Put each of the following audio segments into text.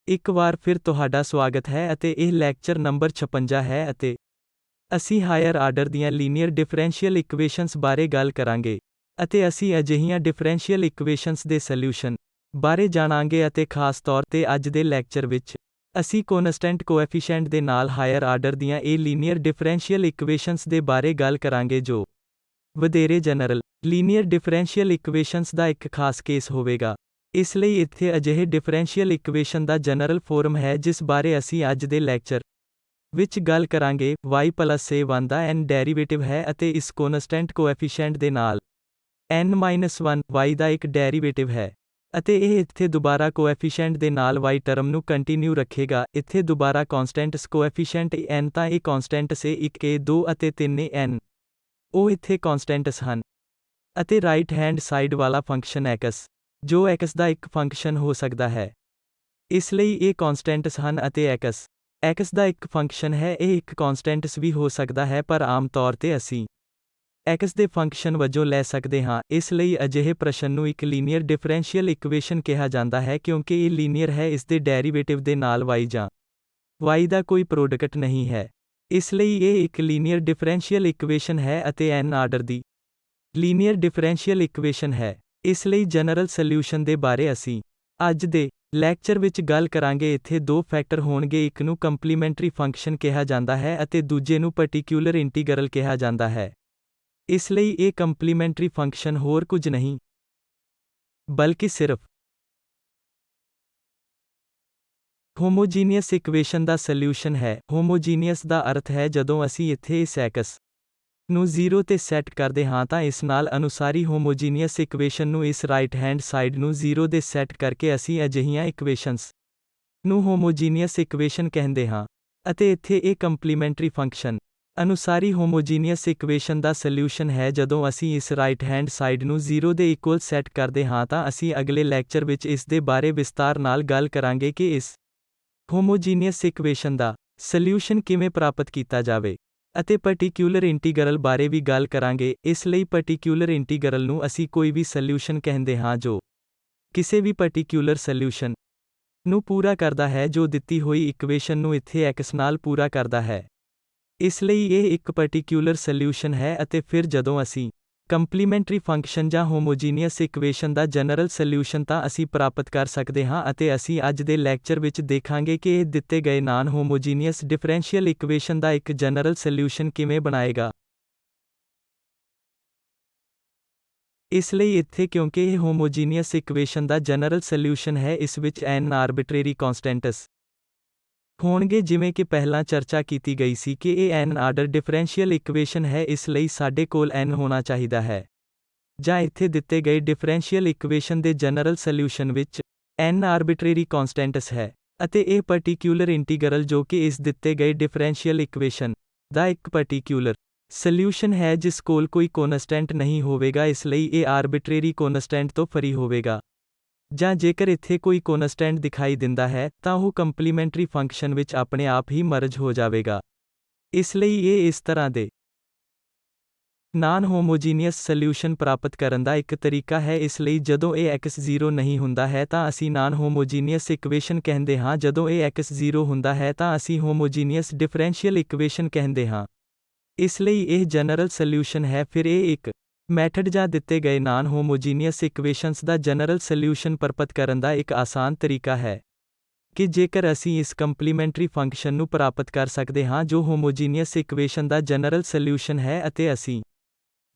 ਇੱਕ ਵਾਰ ਫਿਰ ਤੁਹਾਡਾ ਸਵਾਗਤ ਹੈ ਅਤੇ ਇਹ ਲੈਕਚਰ ਨੰਬਰ 56 ਹੈ ਅਤੇ ਅਸੀਂ ਹਾਇਰ ਆਰਡਰ ਦੀਆਂ ਲੀਨੀਅਰ ਡਿਫਰੈਂਸ਼ੀਅਲ ਇਕੁਏਸ਼ਨਸ ਬਾਰੇ ਗੱਲ ਕਰਾਂਗੇ ਅਤੇ ਅਸੀਂ ਅਜਿਹੀਆਂ ਡਿਫਰੈਂਸ਼ੀਅਲ ਇਕੁਏਸ਼ਨਸ ਦੇ ਸੋਲੂਸ਼ਨ ਬਾਰੇ ਜਾਣਾਂਗੇ ਅਤੇ ਖਾਸ ਤੌਰ ਤੇ ਅੱਜ ਦੇ ਲੈਕਚਰ ਵਿੱਚ ਅਸੀਂ ਕਨਸਟੈਂਟ ਕੋਐਫੀਸ਼ੀਐਂਟ ਦੇ ਨਾਲ ਹਾਇਰ ਆਰਡਰ ਦੀਆਂ ਇਹ ਲੀਨੀਅਰ ਡਿਫਰੈਂਸ਼ੀਅਲ ਇਕੁਏਸ਼ਨਸ ਦੇ ਬਾਰੇ ਗੱਲ ਕਰਾਂਗੇ ਜੋ ਵਧੇਰੇ ਜਨਰਲ ਲੀਨੀਅਰ ਡਿਫਰੈਂਸ਼ੀਅਲ ਇਕੁਏਸ਼ਨਸ ਦਾ ਇੱਕ ਖਾਸ ਕੇਸ ਹੋਵੇਗਾ। ਇਸ ਲਈ ਇੱਥੇ ਅਜਿਹੇ ਡਿਫਰੈਂਸ਼ੀਅਲ ਇਕੁਏਸ਼ਨ ਦਾ ਜਨਰਲ ਫਾਰਮ ਹੈ ਜਿਸ ਬਾਰੇ ਅਸੀਂ ਅੱਜ ਦੇ ਲੈਕਚਰ ਵਿੱਚ ਗੱਲ ਕਰਾਂਗੇ। y + a1 ਦਾ n ਡੈਰੀਵੇਟਿਵ ਹੈ ਅਤੇ ਇਸ ਕਨਸਟੈਂਟ ਕੋਐਫੀਸ਼ੀਐਂਟ ਦੇ ਨਾਲ n-1 y ਦਾ ਇੱਕ ਡੈਰੀਵੇਟਿਵ ਹੈ ਅਤੇ ਇਹ ਇੱਥੇ ਦੁਬਾਰਾ ਕੋਐਫੀਸ਼ੀਐਂਟ ਦੇ ਨਾਲ y ਟਰਮ ਨੂੰ ਕੰਟੀਨਿਊ ਰੱਖੇਗਾ। ਇੱਥੇ ਦੁਬਾਰਾ ਕਨਸਟੈਂਟਸ ਕੋਐਫੀਸ਼ੀਐਂਟ n ਤਾਂ ਇਹ ਕਨਸਟੈਂਟਸ a1 a2 ਅਤੇ 3 n ਉਹ ਇੱਥੇ ਕਨਸਟੈਂਟਸ ਹਨ ਅਤੇ ਰਾਈਟ ਹੈਂਡ ਸਾਈਡ ਵਾਲਾ ਫੰਕਸ਼ਨ x ਜੋ x ਦਾ ਇੱਕ ਫੰਕਸ਼ਨ ਹੋ ਸਕਦਾ ਹੈ। ਇਸ ਲਈ ਇਹ ਕਨਸਟੈਂਟਸ ਹਨ ਅਤੇ x ਦਾ ਇੱਕ ਫੰਕਸ਼ਨ ਹੈ। ਇਹ ਇੱਕ ਕਨਸਟੈਂਟਸ ਵੀ ਹੋ ਸਕਦਾ ਹੈ ਪਰ ਆਮ ਤੌਰ ਤੇ ਅਸੀਂ x ਦੇ ਫੰਕਸ਼ਨ ਵਜੋਂ ਲੈ ਸਕਦੇ ਹਾਂ। ਇਸ ਲਈ ਅਜਿਹੇ ਪ੍ਰਸ਼ਨ ਨੂੰ ਇੱਕ ਲੀਨੀਅਰ ਡਿਫਰੈਂਸ਼ੀਅਲ ਇਕੁਏਸ਼ਨ ਕਿਹਾ ਜਾਂਦਾ ਹੈ ਕਿਉਂਕਿ ਇਹ ਲੀਨੀਅਰ ਹੈ, ਇਸ ਦੇ ਡੈਰੀਵੇਟਿਵ ਦੇ ਨਾਲ y ਜਾਂ y ਦਾ ਕੋਈ ਪ੍ਰੋਡਕਟ ਨਹੀਂ ਹੈ। ਇਸ ਲਈ ਇਹ ਇੱਕ ਲੀਨੀਅਰ ਡਿਫਰੈਂਸ਼ੀਅਲ ਇਕੁਏਸ਼ਨ ਹੈ ਅਤੇ n ਆਰਡਰ ਦੀ ਲੀਨੀਅਰ ਡਿਫਰੈਂਸ਼ੀਅਲ ਇਕੁਏਸ਼ਨ ਹੈ। ਇਸ ਲਈ ਜਨਰਲ ਸੋਲਿਊਸ਼ਨ ਦੇ ਬਾਰੇ ਅਸੀਂ ਅੱਜ ਦੇ ਲੈਕਚਰ ਵਿੱਚ ਗੱਲ ਕਰਾਂਗੇ। ਇੱਥੇ ਦੋ ਫੈਕਟਰ ਹੋਣਗੇ, ਇੱਕ ਨੂੰ ਕੰਪਲੀਮੈਂਟਰੀ ਫੰਕਸ਼ਨ ਕਿਹਾ ਜਾਂਦਾ ਹੈ ਅਤੇ ਦੂਜੇ ਨੂੰ ਪਾਰਟਿਕੂਲਰ ਇੰਟੀਗਰਲ ਕਿਹਾ ਜਾਂਦਾ ਹੈ। ਇਸ ਲਈ ਇਹ ਕੰਪਲੀਮੈਂਟਰੀ ਫੰਕਸ਼ਨ ਹੋਰ ਕੁਝ ਨਹੀਂ ਬਲਕਿ ਸਿਰਫ ਹੋਮੋਜੀਨੀਅਸ ਇਕੁਏਸ਼ਨ ਦਾ ਸੋਲਿਊਸ਼ਨ ਹੈ। ਹੋਮੋਜੀਨੀਅਸ ਦਾ ਅਰਥ ਹੈ ਜਦੋਂ ਅਸੀਂ ਇੱਥੇ ਇਸ x ਨੂੰ 0 ਤੇ ਸੈੱਟ ਕਰਦੇ ਹਾਂ ਤਾਂ ਇਸ ਨਾਲ ਅਨੁਸਾਰੀ ਹੋਮੋਜੀਨੀਅਸ ਇਕੁਏਸ਼ਨ ਨੂੰ ਇਸ ਰਾਈਟ ਹੈਂਡ ਸਾਈਡ ਨੂੰ 0 ਦੇ ਸੈੱਟ ਕਰਕੇ ਅਸੀਂ ਅਜਿਹੀਆਂ ਇਕੁਏਸ਼ਨਸ ਨੂੰ ਹੋਮੋਜੀਨੀਅਸ ਇਕੁਏਸ਼ਨ ਕਹਿੰਦੇ ਹਾਂ। ਅਤੇ ਇੱਥੇ ਇਹ ਕੰਪਲੀਮੈਂਟਰੀ ਫੰਕਸ਼ਨ ਅਨੁਸਾਰੀ ਹੋਮੋਜੀਨੀਅਸ ਇਕੁਏਸ਼ਨ ਦਾ ਸੋਲਿਊਸ਼ਨ ਹੈ ਜਦੋਂ ਅਸੀਂ ਇਸ ਰਾਈਟ ਹੈਂਡ ਸਾਈਡ ਨੂੰ 0 ਦੇ ਇਕੁਅਲ ਸੈੱਟ ਕਰਦੇ ਹਾਂ। ਤਾਂ ਅਸੀਂ ਅਗਲੇ ਲੈਕਚਰ ਵਿੱਚ ਇਸ ਦੇ ਬਾਰੇ ਵਿਸਤਾਰ ਨਾਲ ਗੱਲ ਕਰਾਂਗੇ ਕਿ ਇਸ ਹੋਮੋਜੀਨੀਅਸ ਇਕੁਏਸ਼ਨ ਦਾ ਸੋਲਿਊਸ਼ਨ ਕਿਵੇਂ ਪ੍ਰਾਪਤ ਕੀਤਾ ਜਾਵੇ ਅਤੇ ਪਾਰਟਿਕੂਲਰ ਇੰਟੀਗਰਲ ਬਾਰੇ ਵੀ ਗੱਲ ਕਰਾਂਗੇ। ਇਸ ਲਈ ਪਾਰਟਿਕੂਲਰ ਇੰਟੀਗਰਲ ਨੂੰ ਅਸੀਂ ਕੋਈ ਵੀ ਸੋਲਿਊਸ਼ਨ ਕਹਿੰਦੇ ਹਾਂ ਜੋ ਕਿਸੇ ਵੀ ਪਾਰਟਿਕੂਲਰ ਸੋਲਿਊਸ਼ਨ ਨੂੰ ਪੂਰਾ ਕਰਦਾ ਹੈ ਜੋ ਦਿੱਤੀ ਹੋਈ ਇਕੁਏਸ਼ਨ ਨੂੰ ਇੱਥੇ x ਨਾਲ ਪੂਰਾ ਕਰਦਾ ਹੈ। ਇਸ ਲਈ ਇਹ ਇੱਕ ਪਾਰਟਿਕੂਲਰ ਸੋਲਿਊਸ਼ਨ ਹੈ ਅਤੇ ਫਿਰ ਜਦੋਂ ਅਸੀਂ ਕੰਪਲੀਮੈਂਟਰੀ ਫੰਕਸ਼ਨ ਜਾਂ ਹੋਮੋਜੀਨੀਅਸ ਇਕੁਏਸ਼ਨ ਦਾ ਜਨਰਲ ਸੋਲਿਊਸ਼ਨ ਤਾਂ ਅਸੀਂ ਪ੍ਰਾਪਤ ਕਰ ਸਕਦੇ ਹਾਂ ਅਤੇ ਅਸੀਂ ਅੱਜ ਦੇ ਲੈਕਚਰ ਵਿੱਚ ਦੇਖਾਂਗੇ ਕਿ ਇਹ ਦਿੱਤੇ ਗਏ ਨਾਨ ਹੋਮੋਜੀਨੀਅਸ ਡਿਫਰੈਂਸ਼ੀਅਲ ਇਕੁਏਸ਼ਨ ਦਾ ਇੱਕ ਜਨਰਲ ਸੋਲਿਊਸ਼ਨ ਕਿਵੇਂ ਬਣਾਏਗਾ। ਇਸ ਲਈ ਇੱਥੇ ਕਿਉਂਕਿ ਇਹ ਹੋਮੋਜੀਨੀਅਸ ਇਕੁਏਸ਼ਨ ਦਾ ਜਨਰਲ ਸੋਲਿਊਸ਼ਨ ਹੈ, ਇਸ ਵਿੱਚ n ਆਰਬਿਟਰੇਰੀ ਕਨਸਟੈਂਟਸ ਹੋਣਗੇ ਜਿਵੇਂ ਕਿ ਪਹਿਲਾਂ ਚਰਚਾ ਕੀਤੀ ਗਈ ਸੀ ਕਿ ਇਹ n ਆਰਡਰ ਡਿਫਰੈਂਸ਼ੀਅਲ ਇਕੁਏਸ਼ਨ ਹੈ। ਇਸ ਲਈ ਸਾਡੇ ਕੋਲ n ਹੋਣਾ ਚਾਹੀਦਾ ਹੈ ਜਾਂ ਇੱਥੇ ਦਿੱਤੇ ਗਏ ਡਿਫਰੈਂਸ਼ੀਅਲ ਇਕੁਏਸ਼ਨ ਦੇ ਜਨਰਲ ਸੋਲਿਊਸ਼ਨ ਵਿੱਚ n ਆਰਬਿਟਰੇਰੀ ਕਨਸਟੈਂਟਸ ਹੈ ਅਤੇ ਇਹ ਪਾਰਟਿਕੂਲਰ ਇੰਟੀਗਰਲ ਜੋ ਕਿ ਇਸ ਦਿੱਤੇ ਗਏ ਡਿਫਰੈਂਸ਼ੀਅਲ ਇਕੁਏਸ਼ਨ ਦਾ ਇੱਕ ਪਾਰਟਿਕੂਲਰ ਸੋਲਿਊਸ਼ਨ ਹੈ ਜਿਸ ਕੋਲ ਕੋਈ ਕਨਸਟੈਂਟ ਨਹੀਂ ਹੋਵੇਗਾ। ਇਸ ਲਈ ਇਹ ਆਰਬਿਟਰੇਰੀ ਕਨਸਟੈਂਟ ਤੋਂ ਫਰੀ ਹੋਵੇਗਾ ਜਾਂ ਜੇਕਰ ਇੱਥੇ ਕੋਈ ਕਨਸਟੈਂਟ ਦਿਖਾਈ ਦਿੰਦਾ ਹੈ ਤਾਂ ਉਹ ਕੰਪਲੀਮੈਂਟਰੀ ਫੰਕਸ਼ਨ ਵਿੱਚ ਆਪਣੇ ਆਪ ਹੀ ਮਰਜ ਹੋ ਜਾਵੇਗਾ। ਇਸ ਲਈ ਇਹ ਇਸ ਤਰ੍ਹਾਂ ਦੇ ਨਾਨ ਹੋਮੋਜੀਨੀਅਸ ਸੋਲਿਊਸ਼ਨ ਪ੍ਰਾਪਤ ਕਰਨ ਦਾ ਇੱਕ ਤਰੀਕਾ ਹੈ। ਇਸ ਲਈ ਜਦੋਂ ਇਹ x 0 ਨਹੀਂ ਹੁੰਦਾ ਹੈ ਤਾਂ ਅਸੀਂ ਨਾਨ ਹੋਮੋਜੀਨੀਅਸ ਇਕੁਏਸ਼ਨ ਕਹਿੰਦੇ ਹਾਂ, ਜਦੋਂ ਇਹ x 0 ਹੁੰਦਾ ਹੈ ਤਾਂ ਅਸੀਂ ਹੋਮੋਜੀਨੀਅਸ ਡਿਫਰੈਂਸ਼ੀਅਲ ਇਕੁਏਸ਼ਨ ਕਹਿੰਦੇ ਹਾਂ। ਇਸ ਲਈ ਇਹ ਜਨਰਲ ਸੋਲਿਊਸ਼ਨ ਹੈ। ਫਿਰ ਇਹ ਇੱਕ ਮੈਥਡ ਜਾਂ ਦਿੱਤੇ ਗਏ ਨਾਨ ਹੋਮੋਜੀਨੀਅਸ ਇਕੁਏਸ਼ਨਸ ਦਾ ਜਨਰਲ ਸੋਲਿਊਸ਼ਨ ਪ੍ਰਾਪਤ ਕਰਨ ਦਾ ਇੱਕ ਆਸਾਨ ਤਰੀਕਾ ਹੈ ਕਿ ਜੇਕਰ ਅਸੀਂ ਇਸ ਕੰਪਲੀਮੈਂਟਰੀ ਫੰਕਸ਼ਨ ਨੂੰ ਪ੍ਰਾਪਤ ਕਰ ਸਕਦੇ ਹਾਂ ਜੋ ਹੋਮੋਜੀਨੀਅਸ ਇਕੁਏਸ਼ਨ ਦਾ ਜਨਰਲ ਸੋਲਿਊਸ਼ਨ ਹੈ ਅਤੇ ਅਸੀਂ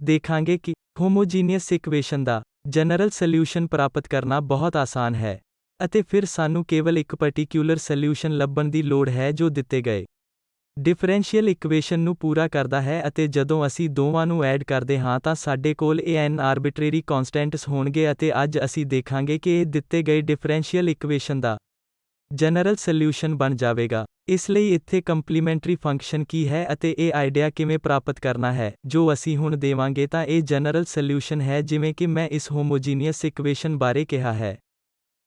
ਦੇਖਾਂਗੇ ਕਿ ਹੋਮੋਜੀਨੀਅਸ ਇਕੁਏਸ਼ਨ ਦਾ ਜਨਰਲ ਸੋਲਿਊਸ਼ਨ ਪ੍ਰਾਪਤ ਕਰਨਾ ਬਹੁਤ ਆਸਾਨ ਹੈ ਅਤੇ ਫਿਰ ਸਾਨੂੰ ਕੇਵਲ ਇੱਕ ਪਾਰਟਿਕੂਲਰ ਸੋਲਿਊਸ਼ਨ ਲੱਭਣ ਦੀ ਲੋੜ ਹੈ ਜੋ ਦਿੱਤੇ ਗਏ ਡਿਫਰੈਂਸ਼ੀਅਲ ਇਕੁਏਸ਼ਨ ਨੂੰ ਪੂਰਾ ਕਰਦਾ ਹੈ ਅਤੇ ਜਦੋਂ ਅਸੀਂ ਦੋਵਾਂ ਨੂੰ ਐਡ ਕਰਦੇ ਹਾਂ ਤਾਂ ਸਾਡੇ ਕੋਲ ਇਹ n ਆਰਬਿਟਰੇਰੀ ਕਨਸਟੈਂਟਸ ਹੋਣਗੇ ਅਤੇ ਅੱਜ ਅਸੀਂ ਦੇਖਾਂਗੇ ਕਿ ਇਹ ਦਿੱਤੇ ਗਏ ਡਿਫਰੈਂਸ਼ੀਅਲ ਇਕੁਏਸ਼ਨ ਦਾ ਜਨਰਲ ਸੋਲਿਊਸ਼ਨ ਬਣ ਜਾਵੇਗਾ। ਇਸ ਲਈ ਇੱਥੇ ਕੰਪਲੀਮੈਂਟਰੀ ਫੰਕਸ਼ਨ ਕੀ ਹੈ ਅਤੇ ਇਹ ਆਈਡੀਆ ਕਿਵੇਂ ਪ੍ਰਾਪਤ ਕਰਨਾ ਹੈ ਜੋ ਅਸੀਂ ਹੁਣ ਦੇਵਾਂਗੇ ਤਾਂ ਇਹ ਜਨਰਲ ਸੋਲਿਊਸ਼ਨ ਹੈ ਜਿਵੇਂ ਕਿ ਮੈਂ ਇਸ ਹੋਮੋਜੀਨੀਅਸ ਇਕੁਏਸ਼ਨ ਬਾਰੇ ਕਿਹਾ ਹੈ।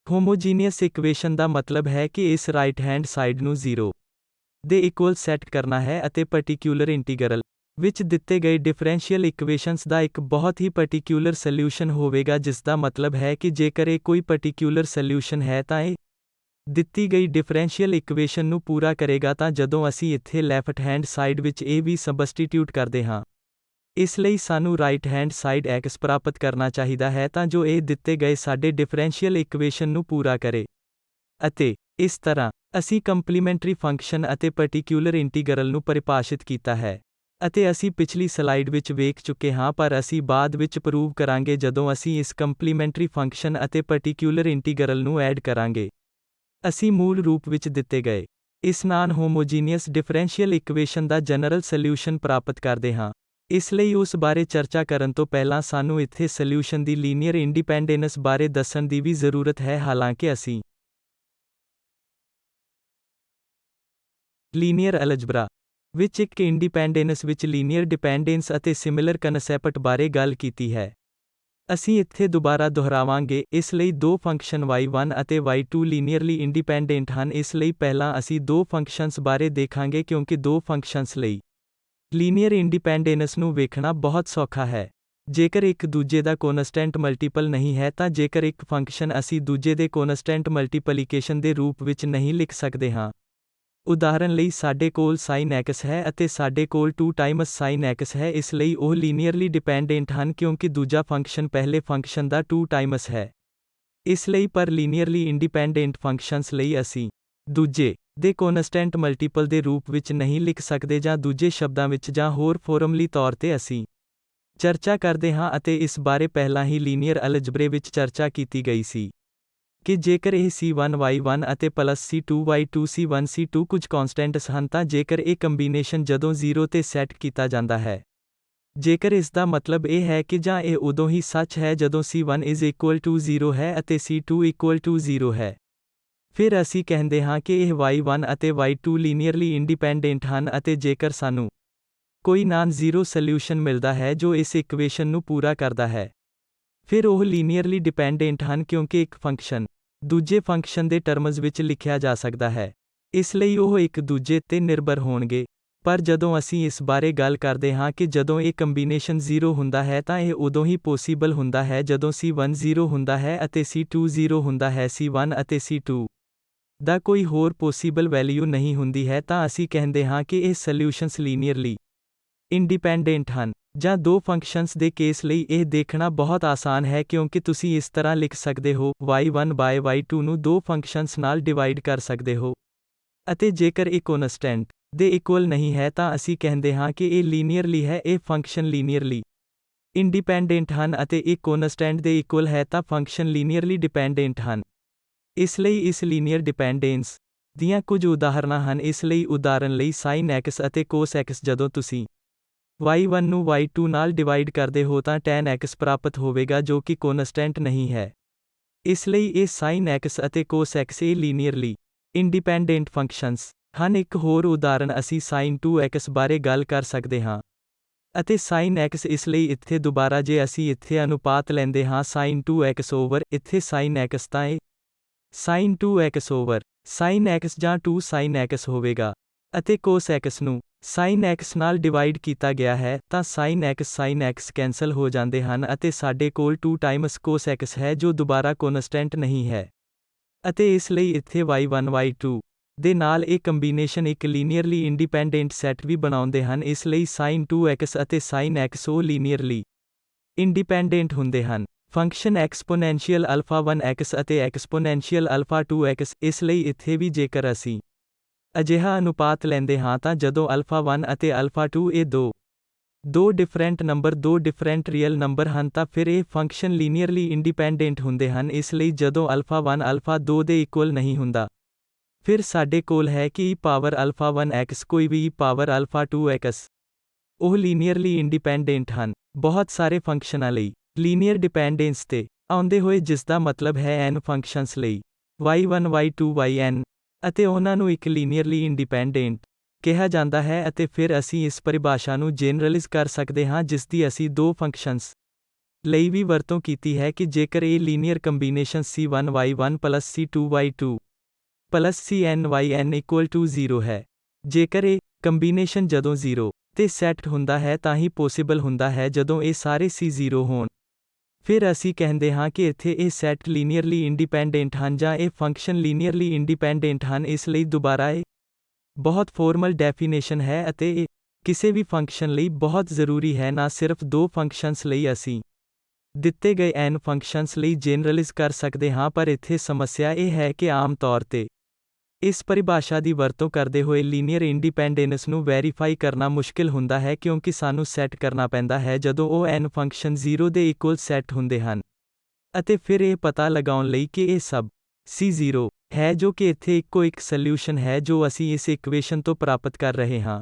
ਹੋਮੋਜੀਨੀਅਸ ਇਕੁਏਸ਼ਨ ਦਾ ਮਤਲਬ ਹੈ ਕਿ ਇਸ ਰਾਈਟ ਹੈਂਡ ਸਾਈਡ ਨੂੰ 0 ਦੇ ਇਕੁਅਲ ਸੈੱਟ ਕਰਨਾ ਹੈ ਅਤੇ ਪਾਰਟਿਕੂਲਰ ਇੰਟੀਗਰਲ ਵਿੱਚ ਦਿੱਤੇ ਗਏ ਡਿਫਰੈਂਸ਼ੀਅਲ ਇਕੁਏਸ਼ਨਸ ਦਾ ਇੱਕ ਬਹੁਤ ਹੀ ਪਾਰਟਿਕੂਲਰ ਸੋਲਿਊਸ਼ਨ ਹੋਵੇਗਾ ਜਿਸ ਦਾ ਮਤਲਬ ਹੈ ਕਿ ਜੇਕਰ ਇਹ ਕੋਈ ਪਾਰਟਿਕੂਲਰ ਸੋਲਿਊਸ਼ਨ ਹੈ ਤਾਂ ਇਹ ਦਿੱਤੀ ਗਈ ਡਿਫਰੈਂਸ਼ੀਅਲ ਇਕੁਏਸ਼ਨ ਨੂੰ ਪੂਰਾ ਕਰੇਗਾ ਤਾਂ ਜਦੋਂ ਅਸੀਂ ਇੱਥੇ ਲੈਫਟ ਹੈਂਡ ਸਾਈਡ ਵਿੱਚ ਇਹ ਵੀ ਸਬਸਟੀਟਿਊਟ ਕਰਦੇ ਹਾਂ। ਇਸ ਲਈ ਸਾਨੂੰ ਰਾਈਟ ਹੈਂਡ ਸਾਈਡ x ਪ੍ਰਾਪਤ ਕਰਨਾ ਚਾਹੀਦਾ ਹੈ ਤਾਂ ਜੋ ਇਹ ਦਿੱਤੇ ਗਏ ਸਾਡੇ ਡਿਫਰੈਂਸ਼ੀਅਲ ਇਕੁਏਸ਼ਨ ਨੂੰ ਪੂਰਾ ਕਰੇ। ਅਤੇ ਇਸ ਤਰ੍ਹਾਂ ਅਸੀਂ ਕੰਪਲੀਮੈਂਟਰੀ ਫੰਕਸ਼ਨ ਅਤੇ ਪਾਰਟਿਕਿਊਲਰ ਇੰਟੀਗਰਲ ਨੂੰ ਪਰਿਭਾਸ਼ਿਤ ਕੀਤਾ ਹੈ। ਅਤੇ ਅਸੀਂ ਪਿਛਲੀ ਸਲਾਈਡ ਵਿੱਚ ਵੇਖ ਚੁੱਕੇ ਹਾਂ, ਪਰ ਅਸੀਂ ਬਾਅਦ ਵਿੱਚ ਪ੍ਰੂਵ ਕਰਾਂਗੇ ਜਦੋਂ ਅਸੀਂ ਇਸ ਕੰਪਲੀਮੈਂਟਰੀ ਫੰਕਸ਼ਨ ਅਤੇ ਪਾਰਟਿਕਿਊਲਰ ਇੰਟੀਗਰਲ ਨੂੰ ਐਡ ਕਰਾਂਗੇ। ਅਸੀਂ ਮੂਲ ਰੂਪ ਵਿੱਚ ਦਿੱਤੇ ਗਏ ਇਸ ਨਾਨ ਹੋਮੋਜੀਨੀਅਸ ਡਿਫਰੈਂਸ਼ੀਅਲ ਇਕੁਏਸ਼ਨ ਦਾ ਜਨਰਲ ਸੋਲਿਊਸ਼ਨ ਪ੍ਰਾਪਤ ਕਰਦੇ ਹਾਂ। ਇਸ ਲਈ ਉਸ ਬਾਰੇ ਚਰਚਾ ਕਰਨ ਤੋਂ ਪਹਿਲਾਂ ਸਾਨੂੰ ਇੱਥੇ ਸੋਲਿਊਸ਼ਨ ਦੀ ਲੀਨੀਅਰ ਇੰਡੀਪੈਂਡੈਂਸ ਬਾਰੇ ਦੱਸਣ ਦੀ ਵੀ ਜ਼ਰੂਰਤ ਹੈ। ਹਾਲਾਂਕਿ ਅਸੀਂ ਲੀਨੀਅਰ ਅਲਜਬਰਾ ਵਿੱਚ ਇੱਕ ਇੰਡੀਪੈਂਡੈਂਸ ਵਿੱਚ ਲੀਨੀਅਰ ਡਿਪੈਂਡੈਂਸ ਅਤੇ ਸਿਮਿਲਰ ਕਨਸੈਪਟ ਬਾਰੇ ਗੱਲ ਕੀਤੀ ਹੈ। ਅਸੀਂ ਇੱਥੇ ਦੁਬਾਰਾ ਦੁਹਰਾਵਾਂਗੇ। ਇਸ ਲਈ ਦੋ ਫੰਕਸ਼ਨ y1 ਅਤੇ y2 ਲੀਨੀਅਰਲੀ ਇੰਡੀਪੈਂਡੈਂਟ ਹਨ। ਇਸ ਲਈ ਪਹਿਲਾਂ ਅਸੀਂ ਦੋ ਫੰਕਸ਼ਨਸ ਬਾਰੇ ਦੇਖਾਂਗੇ ਕਿਉਂਕਿ ਦੋ ਫੰਕਸ਼ਨਸ ਲਈ ਲੀਨੀਅਰ ਇੰਡੀਪੈਂਡੈਂਸ ਨੂੰ ਵੇਖਣਾ ਬਹੁਤ ਸੌਖਾ ਹੈ। ਜੇਕਰ ਇੱਕ ਦੂਜੇ ਦਾ ਕੋਨਸਟੈਂਟ ਮਲਟੀਪਲ ਨਹੀਂ ਹੈ ਤਾਂ ਜੇਕਰ ਇੱਕ ਫੰਕਸ਼ਨ ਅਸੀਂ ਦੂਜੇ ਦੇ ਕੋਨਸਟੈਂਟ ਮਲਟੀਪਲੀਕੇਸ਼ਨ ਦੇ ਰੂਪ ਵਿੱਚ ਨਹੀਂ ਲਿਖ ਸਕਦੇ ਹਾਂ। ਉਦਾਹਰਨ ਲਈ ਸਾਡੇ ਕੋਲ sin x ਹੈ ਅਤੇ ਸਾਡੇ ਕੋਲ 2 ਟਾਈਮਸ sin x ਹੈ, ਇਸ ਲਈ ਉਹ ਲੀਨੀਅਰਲੀ ਡਿਪੈਂਡੈਂਟ ਹਨ ਕਿਉਂਕਿ ਦੂਜਾ ਫੰਕਸ਼ਨ ਪਹਿਲੇ ਫੰਕਸ਼ਨ ਦਾ 2 ਟਾਈਮਸ ਹੈ। ਇਸ ਲਈ ਪਰ ਲੀਨੀਅਰਲੀ ਇੰਡੀਪੈਂਡੈਂਟ ਫੰਕਸ਼ਨਸ ਲਈ ਅਸੀਂ ਦੂਜੇ ਦੇ ਕੋਨਸਟੈਂਟ ਮਲਟੀਪਲ ਦੇ ਰੂਪ ਵਿੱਚ ਨਹੀਂ ਲਿਖ ਸਕਦੇ, ਜਾਂ ਦੂਜੇ ਸ਼ਬਦਾਂ ਵਿੱਚ ਜਾਂ ਹੋਰ ਫੋਰਮਲੀ ਤੌਰ ਤੇ ਅਸੀਂ ਚਰਚਾ ਕਰਦੇ ਹਾਂ ਅਤੇ ਇਸ ਬਾਰੇ ਪਹਿਲਾਂ ਹੀ ਲੀਨੀਅਰ ਅਲਜਬਰੇ ਵਿੱਚ ਚਰਚਾ ਕੀਤੀ ਗਈ ਸੀ ਕਿ ਜੇਕਰ ਇਹ c1 y1 ਅਤੇ c2 y2 c1 c2 ਕੁਝ ਕੌਨਸਟੈਂਟਸ ਹਨ ਤਾਂ ਜੇਕਰ ਇਹ ਕੰਬੀਨੇਸ਼ਨ ਜਦੋਂ 0 ਤੇ ਸੈੱਟ ਕੀਤਾ ਜਾਂਦਾ ਹੈ, ਜੇਕਰ ਇਸ ਦਾ ਮਤਲਬ ਇਹ ਹੈ ਕਿ ਜਾਂ ਇਹ ਉਦੋਂ ਹੀ ਸੱਚ ਹੈ ਜਦੋਂ c1 0 ਹੈ ਅਤੇ c2 0 ਹੈ, ਫਿਰ ਅਸੀਂ ਕਹਿੰਦੇ ਹਾਂ ਕਿ ਇਹ y1 ਅਤੇ y2 ਲੀਨੀਅਰਲੀ ਇੰਡੀਪੈਂਡੈਂਟ ਹਨ। ਅਤੇ ਜੇਕਰ ਸਾਨੂੰ ਕੋਈ ਨਾਨ ਜ਼ੀਰੋ ਸੋਲਿਊਸ਼ਨ ਮਿਲਦਾ ਹੈ ਜੋ ਇਸ ਇਕੁਏਸ਼ਨ ਨੂੰ ਪੂਰਾ ਕਰਦਾ ਹੈ, ਫਿਰ ਉਹ ਲੀਨੀਅਰਲੀ ਡਿਪੈਂਡੈਂਟ ਹਨ ਕਿਉਂਕਿ ਇੱਕ ਫੰਕਸ਼ਨ ਦੂਜੇ ਫੰਕਸ਼ਨ ਦੇ ਟਰਮਜ਼ ਵਿੱਚ ਲਿਖਿਆ ਜਾ ਸਕਦਾ ਹੈ, ਇਸ ਲਈ ਉਹ ਇੱਕ ਦੂਜੇ ਤੇ ਨਿਰਭਰ ਹੋਣਗੇ। ਪਰ ਜਦੋਂ ਅਸੀਂ ਇਸ ਬਾਰੇ ਗੱਲ ਕਰਦੇ ਹਾਂ ਕਿ ਜਦੋਂ ਇਹ ਕੰਬੀਨੇਸ਼ਨ 0 ਹੁੰਦਾ ਹੈ ਤਾਂ ਇਹ ਉਦੋਂ ਹੀ ਪੋਸੀਬਲ ਹੁੰਦਾ ਹੈ ਜਦੋਂ c1 0 ਹੁੰਦਾ ਹੈ ਅਤੇ c2 0 ਹੁੰਦਾ ਹੈ। c1 ਅਤੇ c2 ਦਾ ਕੋਈ ਹੋਰ ਪੋਸੀਬਲ ਵੈਲਿਊ ਨਹੀਂ ਹੁੰਦੀ ਹੈ ਤਾਂ ਅਸੀਂ ਕਹਿੰਦੇ ਹਾਂ ਕਿ ਇਹ ਸੋਲਿਊਸ਼ਨਸ ਲੀਨੀਅਰਲੀ ਇੰਡੀਪੈਂਡੈਂਟ ਹਨ। ਜਾਂ ਦੋ ਫੰਕਸ਼ਨਸ ਦੇ ਕੇਸ ਲਈ ਇਹ ਦੇਖਣਾ ਬਹੁਤ ਆਸਾਨ ਹੈ ਕਿਉਂਕਿ ਤੁਸੀਂ ਇਸ ਤਰ੍ਹਾਂ ਲਿਖ ਸਕਦੇ ਹੋ y1 ਬਾਏ y2 ਨੂੰ ਦੋ ਫੰਕਸ਼ਨਸ ਨਾਲ ਡਿਵਾਈਡ ਕਰ ਸਕਦੇ ਹੋ। ਅਤੇ ਜੇਕਰ ਇਹ ਕੋਨਸਟੈਂਟ ਦੇ ਇਕੁਅਲ ਨਹੀਂ ਹੈ ਤਾਂ ਅਸੀਂ ਕਹਿੰਦੇ ਹਾਂ ਕਿ ਇਹ ਲੀਨੀਅਰਲੀ ਹੈ। ਇਹ ਫੰਕਸ਼ਨ ਲੀਨੀਅਰਲੀ ਇੰਡੀਪੈਂਡੈਂਟ ਹਨ ਅਤੇ ਇਹ ਕੋਨਸਟੈਂਟ ਦੇ ਇਕੁਅਲ ਹੈ ਤਾਂ ਫੰਕਸ਼ਨ ਲੀਨੀਅਰਲੀ ਡਿਪੈਂਡੈਂਟ ਹਨ। ਇਸ ਲਈ ਇਸ ਲੀਨੀਅਰ ਡਿਪੈਂਡੈਂਸ ਦੀਆਂ ਕੁਝ ਉਦਾਹਰਨਾਂ ਹਨ। ਇਸ ਲਈ ਉਦਾਹਰਨ ਲਈ sin x ਅਤੇ cos x, ਜਦੋਂ ਤੁਸੀਂ y1 ਨੂੰ y2 ਨਾਲ ਡਿਵਾਈਡ ਕਰਦੇ ਹੋ ਤਾਂ tan x ਪ੍ਰਾਪਤ ਹੋਵੇਗਾ ਜੋ ਕਿ ਕੋਨਸਟੈਂਟ ਨਹੀਂ ਹੈ। ਇਸ ਲਈ ਇਹ sin x ਅਤੇ cos x ਇਹ ਲੀਨੀਅਰਲੀ ਇੰਡੀਪੈਂਡੈਂਟ ਫੰਕਸ਼ਨਸ ਹਨ। ਇੱਕ ਹੋਰ ਉਦਾਹਰਨ ਅਸੀਂ sin 2x ਬਾਰੇ ਗੱਲ ਕਰ ਸਕਦੇ ਹਾਂ। ਅਤੇ sin x ਇਸ ਲਈ ਇੱਥੇ ਦੁਬਾਰਾ ਜੇ ਅਸੀਂ ਇੱਥੇ ਅਨੁਪਾਤ ਲੈਂਦੇ ਹਾਂ sin 2x ਓਵਰ ਇੱਥੇ sin x ਤਾਂ ਇਹ sin 2x over sin x ਜਾਂ 2 sin x ਹੋਵੇਗਾ। ਅਤੇ cos x ਨੂੰ sin x ਨਾਲ ਡਿਵਾਈਡ ਕੀਤਾ ਗਿਆ ਹੈ ਤਾਂ sin x ਕੈਂਸਲ ਹੋ ਜਾਂਦੇ ਹਨ ਅਤੇ ਸਾਡੇ ਕੋਲ 2 ਟਾਈਮਸ cos x ਹੈ ਜੋ ਦੁਬਾਰਾ ਕੋਨਸਟੈਂਟ ਨਹੀਂ ਹੈ। ਅਤੇ ਇਸ ਲਈ ਇੱਥੇ y1 y2 ਦੇ ਨਾਲ ਇਹ ਕੰਬੀਨੇਸ਼ਨ ਇੱਕ ਲੀਨੀਅਰਲੀ ਇੰਡੀਪੈਂਡੈਂਟ ਸੈੱਟ ਵੀ ਬਣਾਉਂਦੇ ਹਨ। ਇਸ ਲਈ sin 2x ਅਤੇ sin x ਉਹ ਲੀਨੀਅਰਲੀ ਇੰਡੀਪੈਂਡੈਂਟ ਹੁੰਦੇ ਹਨ। ਫੰਕਸ਼ਨ ਐਕਸਪੋਨੈਂਸ਼ੀਅਲ ਅਲਫਾ 1x ਅਤੇ ਐਕਸਪੋਨੈਂਸ਼ੀਅਲ ਅਲਫਾ 2x। ਇਸ ਲਈ ਇੱਥੇ ਵੀ ਜੇਕਰ ਅਸੀਂ ਅਜਿਹਾ ਅਨੁਪਾਤ ਲੈਂਦੇ ਹਾਂ ਤਾਂ ਜਦੋਂ ਅਲਫਾ 1 ਅਤੇ ਅਲਫਾ 2 ਇਹ ਦੋ ਡਿਫਰੈਂਟ ਨੰਬਰ ਦੋ ਡਿਫਰੈਂਟ ਰੀਅਲ ਨੰਬਰ ਹਨ ਤਾਂ ਫਿਰ ਇਹ ਫੰਕਸ਼ਨ ਲੀਨੀਅਰਲੀ ਇੰਡੀਪੈਂਡੈਂਟ ਹੁੰਦੇ ਹਨ। ਇਸ ਲਈ ਜਦੋਂ ਅਲਫਾ 1 ਅਲਫਾ 2 ਦੇ ਇਕੁਅਲ ਨਹੀਂ ਹੁੰਦਾ, ਫਿਰ ਸਾਡੇ ਕੋਲ ਹੈ ਕਿ e ਪਾਵਰ ਅਲਫਾ 1x ਕੋਈ ਵੀ e ਪਾਵਰ ਅਲਫਾ 2x ਉਹ ਲੀਨੀਅਰਲੀ ਇੰਡੀਪੈਂਡੈਂਟ ਹਨ। ਬਹੁਤ ਸਾਰੇ ਫੰਕਸ਼ਨਾਂ ਲਈ ਲੀਨੀਅਰ ਡਿਪੈਂਡੈਂਸ ਤੇ ਆਉਂਦੇ ਹੋਏ ਜਿਸਦਾ ਮਤਲਬ ਹੈ n ਫੰਕਸ਼ਨਸ ਲਈ y1 y2 yn ਅਤੇ ਉਹਨਾਂ ਨੂੰ ਇੱਕ ਲੀਨੀਅਰਲੀ ਇੰਡੀਪੈਂਡੈਂਟ ਕਿਹਾ ਜਾਂਦਾ ਹੈ। ਅਤੇ ਫਿਰ ਅਸੀਂ ਇਸ ਪਰਿਭਾਸ਼ਾ ਨੂੰ ਜਨਰਲਾਈਜ਼ ਕਰ ਸਕਦੇ ਹਾਂ ਜਿਸਦੀ ਅਸੀਂ ਦੋ ਫੰਕਸ਼ਨਸ ਲਈ ਵੀ ਵਰਤੋਂ ਕੀਤੀ ਹੈ ਕਿ ਜੇਕਰ ਇਹ linear combination c1 y1 c2 y2 cn yn 0 ਹੈ, ਜੇਕਰ ਇਹ ਕੰਬੀਨੇਸ਼ਨ ਜਦੋਂ 0 ਤੇ ਸੈੱਟ ਹੁੰਦਾ ਹੈ ਤਾਂ ਹੀ ਪੋਸੀਬਲ ਹੁੰਦਾ ਹੈ ਜਦੋਂ ਇਹ ਸਾਰੇ c0 ਹੋਣ। ਫਿਰ ਅਸੀਂ ਕਹਿੰਦੇ ਹਾਂ ਕਿ ਇੱਥੇ ਇਹ ਸੈੱਟ ਲੀਨੀਅਰਲੀ ਇੰਡੀਪੈਂਡੈਂਟ ਹਨ ਜਾਂ ਇਹ ਫੰਕਸ਼ਨ ਲੀਨੀਅਰਲੀ ਇੰਡੀਪੈਂਡੈਂਟ ਹਨ। ਇਸ ਲਈ ਦੁਬਾਰਾ ਇਹ ਬਹੁਤ ਫਾਰਮਲ ਡੈਫੀਨੇਸ਼ਨ ਹੈ ਅਤੇ ਇਹ ਕਿਸੇ ਵੀ ਫੰਕਸ਼ਨ ਲਈ ਬਹੁਤ ਜ਼ਰੂਰੀ ਹੈ, ਨਾ ਸਿਰਫ ਦੋ ਫੰਕਸ਼ਨਸ ਲਈ। ਅਸੀਂ ਦਿੱਤੇ ਗਏ n ਫੰਕਸ਼ਨਸ ਲਈ ਜਨਰਲਾਈਜ਼ ਕਰ ਸਕਦੇ ਹਾਂ, ਪਰ ਇੱਥੇ ਸਮੱਸਿਆ ਇਹ ਹੈ ਕਿ ਆਮ ਤੌਰ ਤੇ ਇਸ ਪਰਿਭਾਸ਼ਾ ਦੀ ਵਰਤੋਂ ਕਰਦੇ ਹੋਏ ਲੀਨੀਅਰ ਇੰਡੀਪੈਂਡੈਂਸ ਨੂੰ ਵੈਰੀਫਾਈ ਕਰਨਾ ਮੁਸ਼ਕਿਲ ਹੁੰਦਾ ਹੈ, ਕਿਉਂਕਿ ਸਾਨੂੰ ਸੈੱਟ ਕਰਨਾ ਪੈਂਦਾ ਹੈ ਜਦੋਂ ਉਹ n ਫੰਕਸ਼ਨ 0 ਦੇ ਇਕੁਅਲ ਸੈੱਟ ਹੁੰਦੇ ਹਨ, ਅਤੇ ਫਿਰ ਇਹ ਪਤਾ ਲਗਾਉਣ ਲਈ ਕਿ ਇਹ ਸਭ C0 ਹੈ, ਜੋ ਕਿ ਇੱਥੇ ਇੱਕੋ ਇੱਕ ਸੋਲਿਊਸ਼ਨ ਹੈ ਜੋ ਅਸੀਂ ਇਸ ਇਕੁਏਸ਼ਨ ਤੋਂ ਪ੍ਰਾਪਤ ਕਰ ਰਹੇ ਹਾਂ।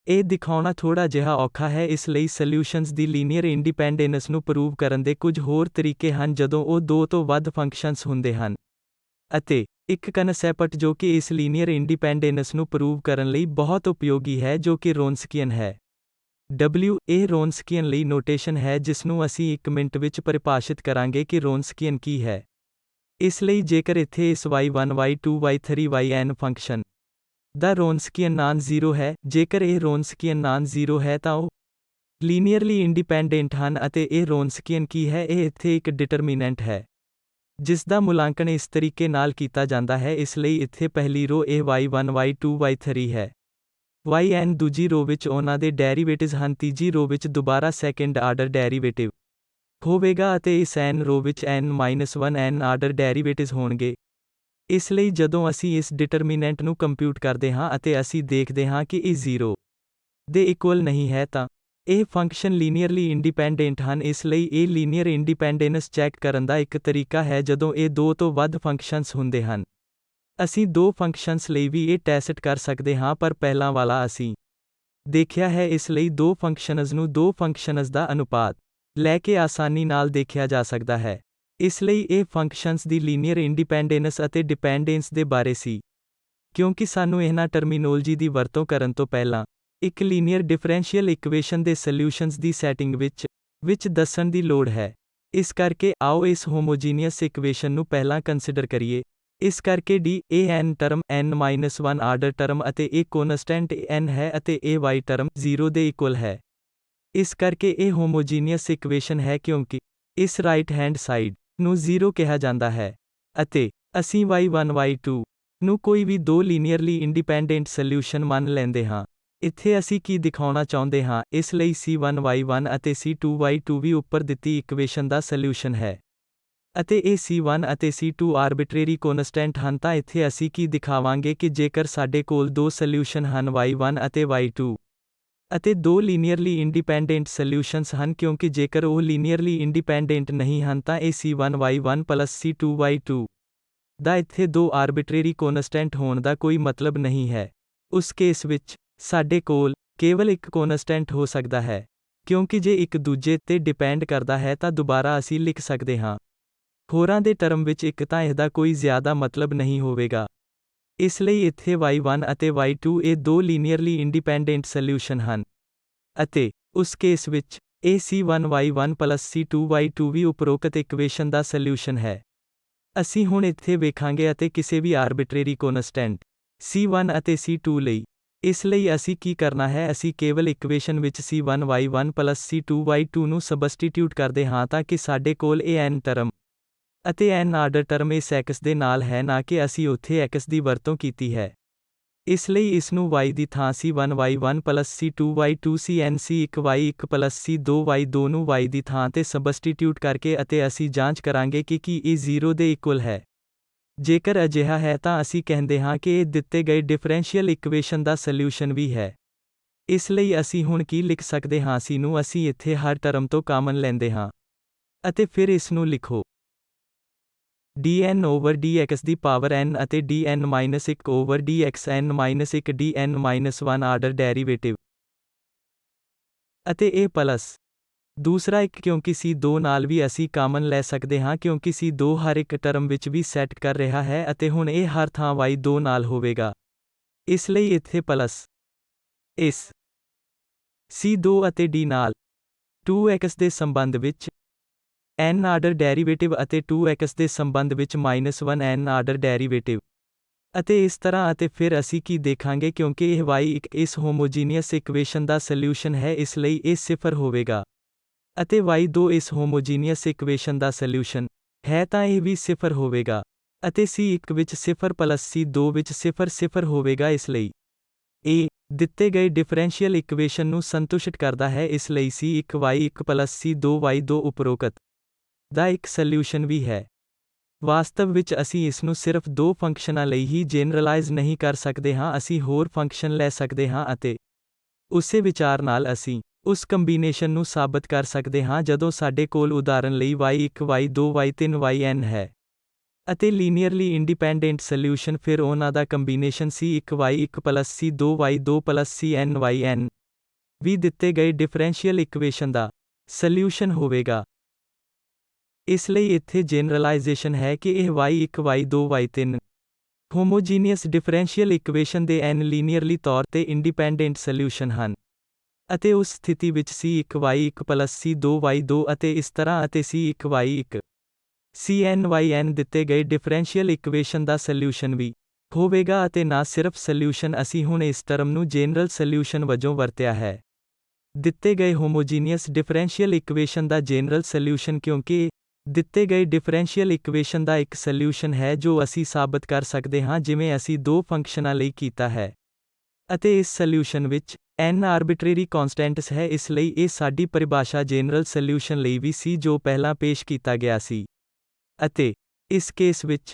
ਇਹ ਦਿਖਾਉਣਾ ਥੋੜਾ ਜਿਹਾ ਔਖਾ ਹੈ, ਇਸ ਲਈ ਸੋਲਿਊਸ਼ਨਸ ਦੀ ਲੀਨੀਅਰ ਇੰਡੀਪੈਂਡੈਂਸ ਨੂੰ ਪ੍ਰੂਵ ਕਰਨ ਦੇ ਕੁਝ ਹੋਰ ਤਰੀਕੇ ਹਨ ਜਦੋਂ ਉਹ ਦੋ ਤੋਂ ਵੱਧ ਫੰਕਸ਼ਨਸ ਹੁੰਦੇ ਹਨ। ਅਤੇ ਇੱਕ ਕਨਸੈਪਟ ਜੋ ਕਿ ਇਸ ਲੀਨੀਅਰ ਇੰਡੀਪੈਂਡੈਂਸ ਨੂੰ ਪ੍ਰੂਵ ਕਰਨ ਲਈ ਬਹੁਤ ਉਪਯੋਗੀ ਹੈ, ਜੋ ਕਿ ਰੋਨਸਕੀਅਨ ਹੈ। ਇਹ ਰੋਨਸਕੀਅਨ ਲਈ ਨੋਟੇਸ਼ਨ ਹੈ ਜਿਸ ਨੂੰ ਅਸੀਂ 1 ਮਿੰਟ ਵਿੱਚ ਪਰਿਭਾਸ਼ਿਤ ਕਰਾਂਗੇ ਕਿ ਰੋਨਸਕੀਅਨ ਕੀ ਹੈ। ਇਸ ਲਈ ਜੇਕਰ ਇੱਥੇ ਇਸ y1 y2 y3 yn function ਦਾ ਰੋਨਸਕੀਅਨ ਨਾਨ 0 ਹੈ, ਜੇਕਰ ਇਹ ਰੋਨਸਕੀਅਨ ਨਾਨ 0 ਹੈ ਤਾਂ ਉਹ ਲੀਨੀਅਰਲੀ ਇੰਡੀਪੈਂਡੈਂਟ ਹਨ। ਅਤੇ ਇਹ ਰੋਨਸਕੀਅਨ ਕੀ ਹੈ? ਇਹ ਇੱਥੇ ਇੱਕ ਡਿਟਰਮੀਨੈਂਟ ਹੈ ਜਿਸ ਦਾ ਮੁਲਾਂਕਣ ਇਸ ਤਰੀਕੇ ਨਾਲ ਕੀਤਾ ਜਾਂਦਾ ਹੈ। ਇਸ ਲਈ ਇੱਥੇ ਪਹਿਲੀ ਰੋ ਇਹ y1 y2 y3 ਹੈ। yn ਦੂਜੀ ਰੋ ਵਿੱਚ ਉਹਨਾਂ ਦੇ ਡੈਰੀਵੇਟਿਵਜ਼ ਹਨ, ਤੀਜੀ ਰੋ ਵਿੱਚ ਦੁਬਾਰਾ ਸੈਕਿੰਡ ਆਰਡਰ ਡੈਰੀਵੇਟਿਵ ਹੋਵੇਗਾ ਅਤੇ ਇਸ n ਰੋ ਵਿੱਚ n-1 n ਆਰਡਰ ਡੈਰੀਵੇਟਿਵਜ਼ ਹੋਣਗੇ। ਇਸ ਲਈ ਜਦੋਂ ਅਸੀਂ ਇਸ ਡਿਟਰਮੀਨੈਂਟ ਨੂੰ ਕੰਪਿਊਟ ਕਰਦੇ ਹਾਂ ਅਤੇ ਅਸੀਂ ਦੇਖਦੇ ਹਾਂ ਕਿ ਇਹ 0 ਦੇ ਇਕੁਅਲ ਨਹੀਂ ਹੈ, ਤਾਂ ਇਹ ਫੰਕਸ਼ਨ ਲੀਨੀਅਰਲੀ ਇੰਡੀਪੈਂਡੈਂਟ ਹਨ। ਇਸ ਲਈ ਇਹ ਲੀਨੀਅਰ ਇੰਡੀਪੈਂਡੈਂਸ ਚੈੱਕ ਕਰਨ ਦਾ ਇੱਕ ਤਰੀਕਾ ਹੈ ਜਦੋਂ ਇਹ ਦੋ ਤੋਂ ਵੱਧ ਫੰਕਸ਼ਨਸ ਹੁੰਦੇ ਹਨ। ਅਸੀਂ ਦੋ ਫੰਕਸ਼ਨਸ ਲਈ ਵੀ ਇਹ ਟੈਸਟ ਕਰ ਸਕਦੇ ਹਾਂ, ਪਰ ਪਹਿਲਾਂ ਵਾਲਾ ਅਸੀਂ ਦੇਖਿਆ ਹੈ। ਇਸ ਲਈ ਦੋ ਫੰਕਸ਼ਨਜ਼ ਨੂੰ ਦੋ ਫੰਕਸ਼ਨਜ਼ ਦਾ ਅਨੁਪਾਤ ਲੈ ਕੇ ਆਸਾਨੀ ਨਾਲ ਦੇਖਿਆ ਜਾ ਸਕਦਾ ਹੈ। ਇਸ ਲਈ ਇਹ ਫੰਕਸ਼ਨਸ ਦੀ ਲੀਨੀਅਰ ਇੰਡੀਪੈਂਡੈਂਸ ਅਤੇ ਡਿਪੈਂਡੈਂਸ ਦੇ ਬਾਰੇ ਸੀ, ਕਿਉਂਕਿ ਸਾਨੂੰ ਇਹਨਾਂ ਟਰਮੀਨੋਲੋਜੀ ਦੀ ਵਰਤੋਂ ਕਰਨ ਤੋਂ ਪਹਿਲਾਂ ਇੱਕ ਲੀਨੀਅਰ ਡਿਫਰੈਂਸ਼ੀਅਲ ਇਕੁਏਸ਼ਨ ਦੇ ਸੋਲਿਊਸ਼ਨਸ ਦੀ ਸੈਟਿੰਗ ਵਿੱਚ ਦੱਸਣ ਦੀ ਲੋੜ ਹੈ। ਇਸ ਕਰਕੇ ਆਓ ਇਸ ਹੋਮੋਜੀਨੀਅਸ ਇਕੁਏਸ਼ਨ ਨੂੰ ਪਹਿਲਾਂ ਕੰਸੀਡਰ ਕਰੀਏ। ਇਸ ਕਰਕੇ ਇਹ n term n-1 order term ਅਤੇ ਇਹ ਕੋਨਸਟੈਂਟ n ਹੈ ਅਤੇ ਇਹ y ਟਰਮ 0 ਦੇ ਇਕੁਅਲ ਹੈ। ਇਸ ਕਰਕੇ ਇਹ ਹੋਮੋਜੀਨੀਅਸ ਇਕੁਏਸ਼ਨ ਹੈ ਕਿਉਂਕਿ ਇਸ ਰਾਈਟ ਹੈਂਡ ਸਾਈਡ ਨੂੰ 0 ਕਿਹਾ ਜਾਂਦਾ ਹੈ, ਅਤੇ ਅਸੀਂ y1 y2 ਨੂੰ ਕੋਈ ਵੀ ਦੋ ਲੀਨੀਅਰਲੀ ਇੰਡੀਪੈਂਡੈਂਟ ਸੋਲਿਊਸ਼ਨ ਮੰਨ ਲੈਂਦੇ ਹਾਂ। ਇੱਥੇ ਅਸੀਂ ਕੀ ਦਿਖਾਉਣਾ ਚਾਹੁੰਦੇ ਹਾਂ? ਇਸ ਲਈ c1 y1 ਅਤੇ c2 y2 ਵੀ ਉੱਪਰ ਦਿੱਤੀ ਇਕੁਏਸ਼ਨ ਦਾ ਸੋਲਿਊਸ਼ਨ ਹੈ, ਅਤੇ ਇਹ c1 ਅਤੇ c2 ਆਰਬਿਟਰੇਰੀ ਕੋਨਸਟੈਂਟ ਹਨ। ਤਾਂ ਇੱਥੇ ਅਸੀਂ ਕੀ ਦਿਖਾਵਾਂਗੇ ਕਿ ਜੇਕਰ ਸਾਡੇ ਕੋਲ ਦੋ ਸੋਲਿਊਸ਼ਨ ਹਨ y1 ਅਤੇ y2 ਅਤੇ ਦੋ ਲੀਨੀਅਰਲੀ ਇੰਡੀਪੈਂਡੈਂਟ ਸੋਲਿਊਸ਼ਨਸ ਹਨ, ਕਿਉਂਕਿ ਜੇਕਰ ਉਹ ਲੀਨੀਅਰਲੀ ਇੰਡੀਪੈਂਡੈਂਟ ਨਹੀਂ ਹਨ ਤਾਂ ਇਹ c1 y1 plus c2 y2 ਦਾ ਇੱਥੇ ਦੋ ਆਰਬਿਟਰੇਰੀ ਕੋਨਸਟੈਂਟ ਹੋਣ ਦਾ ਕੋਈ ਮਤਲਬ ਨਹੀਂ ਹੈ। ਉਸ ਕੇਸ ਵਿੱਚ ਸਾਡੇ ਕੋਲ ਕੇਵਲ ਇੱਕ ਕੋਨਸਟੈਂਟ ਹੋ ਸਕਦਾ ਹੈ, ਕਿਉਂਕਿ ਜੇ ਇੱਕ ਦੂਜੇ ਤੇ ਡਿਪੈਂਡ ਕਰਦਾ ਹੈ ਤਾਂ ਦੁਬਾਰਾ ਅਸੀਂ ਲਿਖ ਸਕਦੇ ਹਾਂ। ਹੋਰਾਂ ਦੇ ਟਰਮ ਵਿੱਚ ਇੱਕ ਤਾਂ ਇਹਦਾ ਕੋਈ ਜ਼ਿਆਦਾ ਮਤਲਬ ਨਹੀਂ ਹੋਵੇਗਾ। ਇਸ ਲਈ ਇੱਥੇ y1 ਅਤੇ y2 ਇਹ ਦੋ ਲੀਨੀਅਰਲੀ ਇੰਡੀਪੈਂਡੈਂਟ ਸੋਲਿਊਸ਼ਨ ਹਨ, ਅਤੇ ਉਸ ਕੇਸ ਵਿੱਚ ਇਹ c1 y1 plus c2 y2 ਵੀ ਉਪਰੋਕਤ ਇਕੁਏਸ਼ਨ ਦਾ ਸੋਲਿਊਸ਼ਨ ਹੈ। ਅਸੀਂ ਹੁਣ ਇੱਥੇ ਵੇਖਾਂਗੇ ਅਤੇ ਕਿਸੇ ਵੀ ਆਰਬਿਟਰੇਰੀ ਕੋਨਸਟੈਂਟ c1 ਅਤੇ c2 ਲਈ। ਇਸ ਲਈ ਅਸੀਂ ਕੀ ਕਰਨਾ ਹੈ? ਅਸੀਂ ਕੇਵਲ ਇਕੁਏਸ਼ਨ ਵਿੱਚ c1 y1 plus c2 y2 ਨੂੰ ਸਬਸਟੀਟਿਊਟ ਕਰਦੇ ਹਾਂ ਤਾਂ ਕਿ ਸਾਡੇ ਕੋਲ ਇਹ n ਟਰਮ ਅਤੇ n ਆਰਡਰ ਟਰਮ ਇਸ x ਦੇ ਨਾਲ ਹੈ, ਨਾ ਕਿ ਅਸੀਂ ਉੱਥੇ x ਦੀ ਵਰਤੋਂ ਕੀਤੀ ਹੈ। ਇਸ ਲਈ ਇਸ ਨੂੰ y ਦੀ ਥਾਂ c1 y1 plus c2 y2 cn c1 y1 plus c2 y2 ਨੂੰ y ਦੀ ਥਾਂ ਤੇ ਸਬਸਟੀਟਿਊਟ ਕਰਕੇ ਅਤੇ ਅਸੀਂ ਜਾਂਚ ਕਰਾਂਗੇ ਕਿ ਕੀ ਇਹ 0 ਦੇ ਇਕੁਅਲ ਹੈ। ਜੇਕਰ ਅਜਿਹਾ ਹੈ ਤਾਂ ਅਸੀਂ ਕਹਿੰਦੇ ਹਾਂ ਕਿ ਇਹ ਦਿੱਤੇ ਗਏ ਡਿਫਰੈਂਸ਼ੀਅਲ ਇਕੁਏਸ਼ਨ ਦਾ ਸੋਲਿਊਸ਼ਨ ਵੀ ਹੈ। ਇਸ ਲਈ ਅਸੀਂ ਹੁਣ ਕੀ ਲਿਖ ਸਕਦੇ ਹਾਂ? c ਨੂੰ ਅਸੀਂ ਇੱਥੇ ਹਰ ਟਰਮ ਤੋਂ ਕਾਮਨ ਲੈਂਦੇ ਹਾਂ, ਅਤੇ ਫਿਰ ਇਸ ਨੂੰ ਲਿਖੋ dn ਓਵਰ dx ਦੀ ਪਾਵਰ n ਅਤੇ dn-1 over dx(n-1) dn-1 order derivative, ਅਤੇ ਇਹ ਪਲਸ ਦੂਸਰਾ ਇੱਕ, ਕਿਉਂਕਿ c2 ਨਾਲ ਵੀ ਅਸੀਂ ਕਾਮਨ ਲੈ ਸਕਦੇ ਹਾਂ ਕਿਉਂਕਿ c2 ਹਰ ਇੱਕ ਟਰਮ ਵਿੱਚ ਵੀ ਸੈੱਟ ਕਰ ਰਿਹਾ ਹੈ, ਅਤੇ ਹੁਣ ਇਹ ਹਰ ਥਾਂ y2 ਨਾਲ ਹੋਵੇਗਾ। ਇਸ ਲਈ ਇੱਥੇ ਪਲਸ ਇਸ c2 ਅਤੇ d ਨਾਲ 2x ਦੇ ਸੰਬੰਧ ਵਿੱਚ n ਆਰਡਰ ਡੈਰੀਵੇਟਿਵ ਅਤੇ 2x ਦੇ ਸੰਬੰਧ ਵਿੱਚ -1 n ਆਰਡਰ ਡੈਰੀਵੇਟਿਵ, ਅਤੇ ਇਸ ਤਰ੍ਹਾਂ। ਅਤੇ ਫਿਰ ਅਸੀਂ ਕੀ ਦੇਖਾਂਗੇ? ਕਿਉਂਕਿ ਇਹ y1 ਇਸ ਹੋਮੋਜੀਨੀਅਸ ਇਕੁਏਸ਼ਨ ਦਾ ਸੋਲਿਊਸ਼ਨ ਹੈ, ਇਸ ਲਈ ਇਹ 0 ਹੋਵੇਗਾ। ਅਤੇ y2 ਇਸ ਹੋਮੋਜੀਨੀਅਸ ਇਕੁਏਸ਼ਨ ਦਾ ਸੋਲਿਊਸ਼ਨ ਹੈ ਤਾਂ ਇਹ ਵੀ 0 ਹੋਵੇਗਾ ਅਤੇ C1 ਵਿੱਚ 0 ਪਲੱਸ C2 ਵਿੱਚ 0 ਹੋਵੇਗਾ। ਇਸ ਲਈ A ਦਿੱਤੇ ਗਏ ਡਿਫਰੈਂਸ਼ੀਅਲ ਇਕੁਏਸ਼ਨ ਨੂੰ ਸੰਤੁਸ਼ਟ ਕਰਦਾ ਹੈ, ਇਸ ਲਈ C1 y1 plus C2 y2 ਉਪਰੋਕਤ ਦਾ ਇੱਕ ਸੋਲਿਊਸ਼ਨ ਵੀ ਹੈ। ਵਾਸਤਵ ਵਿੱਚ ਅਸੀਂ ਇਸ ਨੂੰ ਸਿਰਫ ਦੋ ਫੰਕਸ਼ਨਾਂ ਲਈ ਹੀ ਜਨਰਲਾਈਜ਼ ਨਹੀਂ ਕਰ ਸਕਦੇ ਹਾਂ, ਅਸੀਂ ਹੋਰ ਫੰਕਸ਼ਨ ਲੈ ਸਕਦੇ ਹਾਂ ਅਤੇ ਉਸੇ ਵਿਚਾਰ ਨਾਲ ਅਸੀਂ ਉਸ ਕੰਬੀਨੇਸ਼ਨ ਨੂੰ ਸਾਬਤ ਕਰ ਸਕਦੇ ਹਾਂ ਜਦੋਂ ਸਾਡੇ ਕੋਲ ਉਦਾਹਰਨ ਲਈ y1 y2 y3 yn ਹੈ ਅਤੇ ਲੀਨੀਅਰਲੀ ਇੰਡੀਪੈਂਡੈਂਟ ਸੋਲਿਊਸ਼ਨ ਫਿਰ ਉਹਨਾਂ ਦਾ combination C1 y1 plus C2 y2 plus Cn yn ਵੀ ਦਿੱਤੇ ਗਏ ਡਿਫਰੈਂਸ਼ੀਅਲ ਇਕੁਏਸ਼ਨ ਦਾ ਸੋਲਿਊਸ਼ਨ ਹੋਵੇਗਾ। ਇਸ ਲਈ ਇੱਥੇ ਜਨਰਲਾਈਜ਼ੇਸ਼ਨ ਹੈ ਕਿ ਇਹ y1 y2 y3 homogeneous differential equation ਦੇ n ਲੀਨੀਅਰਲੀ ਤੌਰ ਤੇ ਇੰਡੀਪੈਂਡੈਂਟ ਸੋਲਿਊਸ਼ਨ ਹਨ ਅਤੇ ਉਸ ਸਥਿਤੀ ਵਿੱਚ C1 y1 plus C2 y2 ਅਤੇ ਇਸ ਤਰ੍ਹਾਂ ਅਤੇ C1 y1 Cn yn ਦਿੱਤੇ ਗਏ ਡਿਫਰੈਂਸ਼ੀਅਲ ਇਕੁਏਸ਼ਨ ਦਾ ਸੋਲਿਊਸ਼ਨ ਵੀ ਹੋਵੇਗਾ ਅਤੇ ਨਾ ਸਿਰਫ ਸੋਲਿਊਸ਼ਨ, ਅਸੀਂ ਹੁਣ ਇਸ ਟਰਮ ਨੂੰ ਜਨਰਲ ਸੋਲਿਊਸ਼ਨ ਵਜੋਂ ਵਰਤਿਆ ਹੈ। ਦਿੱਤੇ ਗਏ ਹੋਮੋਜੀਨੀਅਸ ਡਿਫਰੈਂਸ਼ੀਅਲ ਇਕੁਏਸ਼ਨ ਦਾ ਜਨਰਲ ਸੋਲਿਊਸ਼ਨ ਕਿਉਂਕਿ ਇਹ ਦਿੱਤੇ ਗਏ ਡਿਫਰੈਂਸ਼ੀਅਲ ਇਕੁਏਸ਼ਨ ਦਾ ਇੱਕ ਸੋਲਿਊਸ਼ਨ ਹੈ ਜੋ ਅਸੀਂ ਸਾਬਤ ਕਰ ਸਕਦੇ ਹਾਂ ਜਿਵੇਂ ਅਸੀਂ ਦੋ ਫੰਕਸ਼ਨਾਂ ਲਈ ਕੀਤਾ ਹੈ ਅਤੇ ਇਸ ਸੋਲਿਊਸ਼ਨ ਵਿੱਚ n ਆਰਬਿਟਰੇਰੀ ਕਨਸਟੈਂਟਸ ਹੈ, ਇਸ ਲਈ ਇਹ ਸਾਡੀ ਪਰਿਭਾਸ਼ਾ ਜਨਰਲ ਸੋਲਿਊਸ਼ਨ ਲਈ ਵੀ ਸੀ ਜੋ ਪਹਿਲਾਂ ਪੇਸ਼ ਕੀਤਾ ਗਿਆ ਸੀ। ਅਤੇ ਇਸ ਕੇਸ ਵਿੱਚ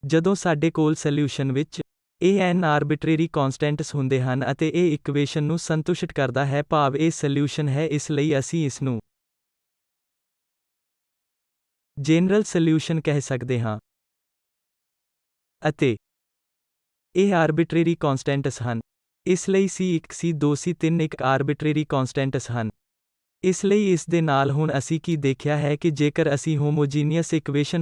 ਜਦੋਂ ਸਾਡੇ ਕੋਲ ਸੋਲਿਊਸ਼ਨ ਵਿੱਚ ਇਹ n ਆਰਬਿਟਰੇਰੀ ਕਨਸਟੈਂਟਸ ਹੁੰਦੇ ਹਨ ਅਤੇ ਇਹ ਇਕੁਏਸ਼ਨ ਨੂੰ ਸੰਤੁਸ਼ਟ ਕਰਦਾ ਹੈ, ਭਾਵ ਇਹ ਸੋਲਿਊਸ਼ਨ ਹੈ, ਇਸ ਲਈ ਅਸੀਂ ਇਸ ਨੂੰ ਜਨਰਲ ਸੋਲਿਊਸ਼ਨ ਕਹਿ ਸਕਦੇ ਹਾਂ। ਅਤੇ ਇਹ ਆਰਬਿਟਰੇਰੀ ਕਨਸਟੈਂਟਸ ਹਨ, ਇਸ ਲਈ C1 C2 C3 ਇੱਕ ਆਰਬਿਟਰੇਰੀ ਕਨਸਟੈਂਟਸ ਹਨ। ਇਸ ਲਈ ਇਸ ਦੇ ਨਾਲ ਹੁਣ ਅਸੀਂ ਕੀ ਦੇਖਿਆ ਹੈ ਕਿ ਜੇਕਰ ਅਸੀਂ ਹੋਮੋਜੀਨੀਅਸ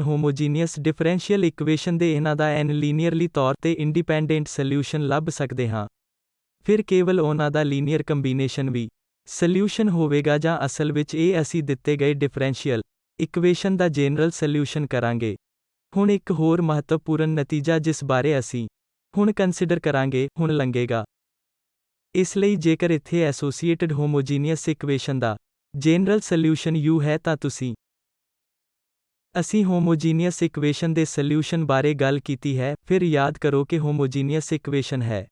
ਹੋਮੋਜੀਨੀਅਸ ਡਿਫਰੈਂਸ਼ੀਅਲ ਇਕੁਏਸ਼ਨ ਦੇ ਇਹਨਾਂ ਦਾ n ਲੀਨੀਅਰਲੀ ਤੌਰ ਤੇ ਇੰਡੀਪੈਂਡੈਂਟ ਸੋਲਿਊਸ਼ਨ ਲੱਭ ਸਕਦੇ ਹਾਂ, ਫਿਰ ਕੇਵਲ ਉਹਨਾਂ ਦਾ ਲੀਨੀਅਰ ਕੰਬੀਨੇਸ਼ਨ ਵੀ ਸੋਲਿਊਸ਼ਨ ਹੋਵੇਗਾ ਜਾਂ ਅਸਲ ਵਿੱਚ ਇਹ ਅਸੀਂ ਦਿੱਤੇ ਗਏ ਡਿਫਰੈਂਸ਼ੀਅਲ ਇਕੁਏਸ਼ਨ ਦਾ ਜਨਰਲ ਸੋਲਿਊਸ਼ਨ ਕਰਾਂਗੇ। ਹੁਣ ਇੱਕ ਹੋਰ ਮਹੱਤਵਪੂਰਨ ਨਤੀਜਾ ਜਿਸ ਬਾਰੇ ਅਸੀਂ ਹੁਣ ਕੰਸੀਡਰ ਕਰਾਂਗੇ, ਹੁਣ ਲੰਘੇਗਾ। ਇਸ ਲਈ ਜੇਕਰ ਇੱਥੇ ਐਸੋਸੀਏਟਡ ਹੋਮੋਜੀਨੀਅਸ ਇਕੁਏਸ਼ਨ ਦਾ ਜਨਰਲ ਸੋਲਿਊਸ਼ਨ U ਹੈ ਤਾਂ ਅਸੀਂ ਹੋਮੋਜੀਨੀਅਸ ਇਕੁਏਸ਼ਨ ਦੇ ਸੋਲਿਊਸ਼ਨ ਬਾਰੇ ਗੱਲ ਕੀਤੀ ਹੈ, ਫਿਰ ਯਾਦ ਕਰੋ ਕਿ ਹੋਮੋਜੀਨੀਅਸ ਇਕੁਏਸ਼ਨ ਹੈ